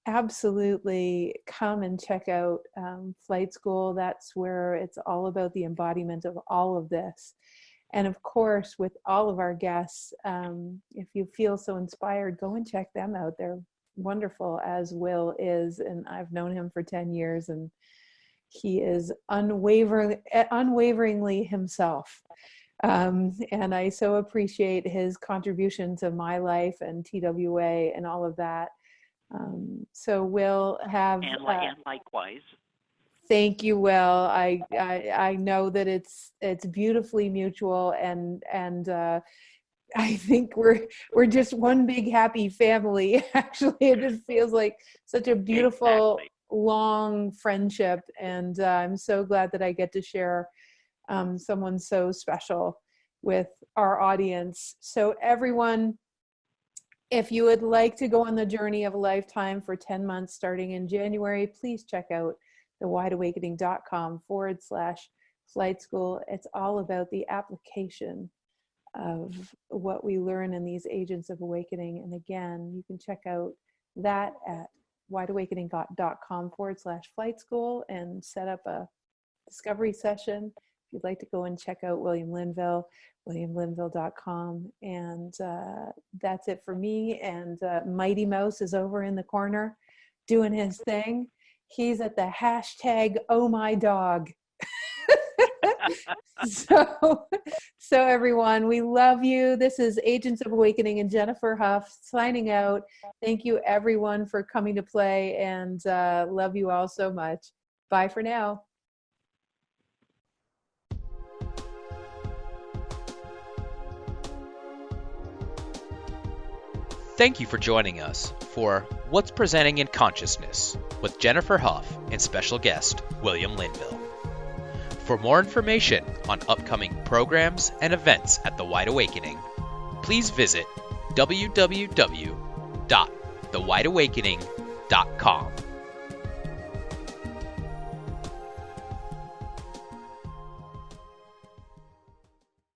absolutely come and check out Flight School. That's where it's all about the embodiment of all of this. And of course, with all of our guests, if you feel so inspired, go and check them out. They're wonderful, as Will is, and I've known him for 10 years, and he is unwaveringly himself. And I so appreciate his contribution to my life and TWA and all of that. So we'll have... And likewise. Thank you, Will. I know that it's beautifully mutual, and I think we're just one big happy family. Actually, it just feels like such a beautiful, long friendship, and I'm so glad that I get to share someone so special with our audience. So everyone, if you would like to go on the journey of a lifetime for 10 months starting in January, please check out thewideawakening.com/flight school. It's all about the application of what we learn in these agents of awakening. And again, you can check out that at wideawakening.com/flight school and set up a discovery session. If you'd like to go and check out William Linville, williamlinville.com. And that's it for me. And Mighty Mouse is over in the corner doing his thing. He's at the hashtag oh my dog. So everyone, we love you. This is Agents of Awakening and Jennifer Hough signing out. Thank you everyone for coming to play, and love you all so much. Bye for now. Thank you for joining us for What's Presenting in Consciousness with Jennifer Hough and special guest William Linville. For more information on upcoming programs and events at The Wide Awakening, please visit www.thewideawakening.com.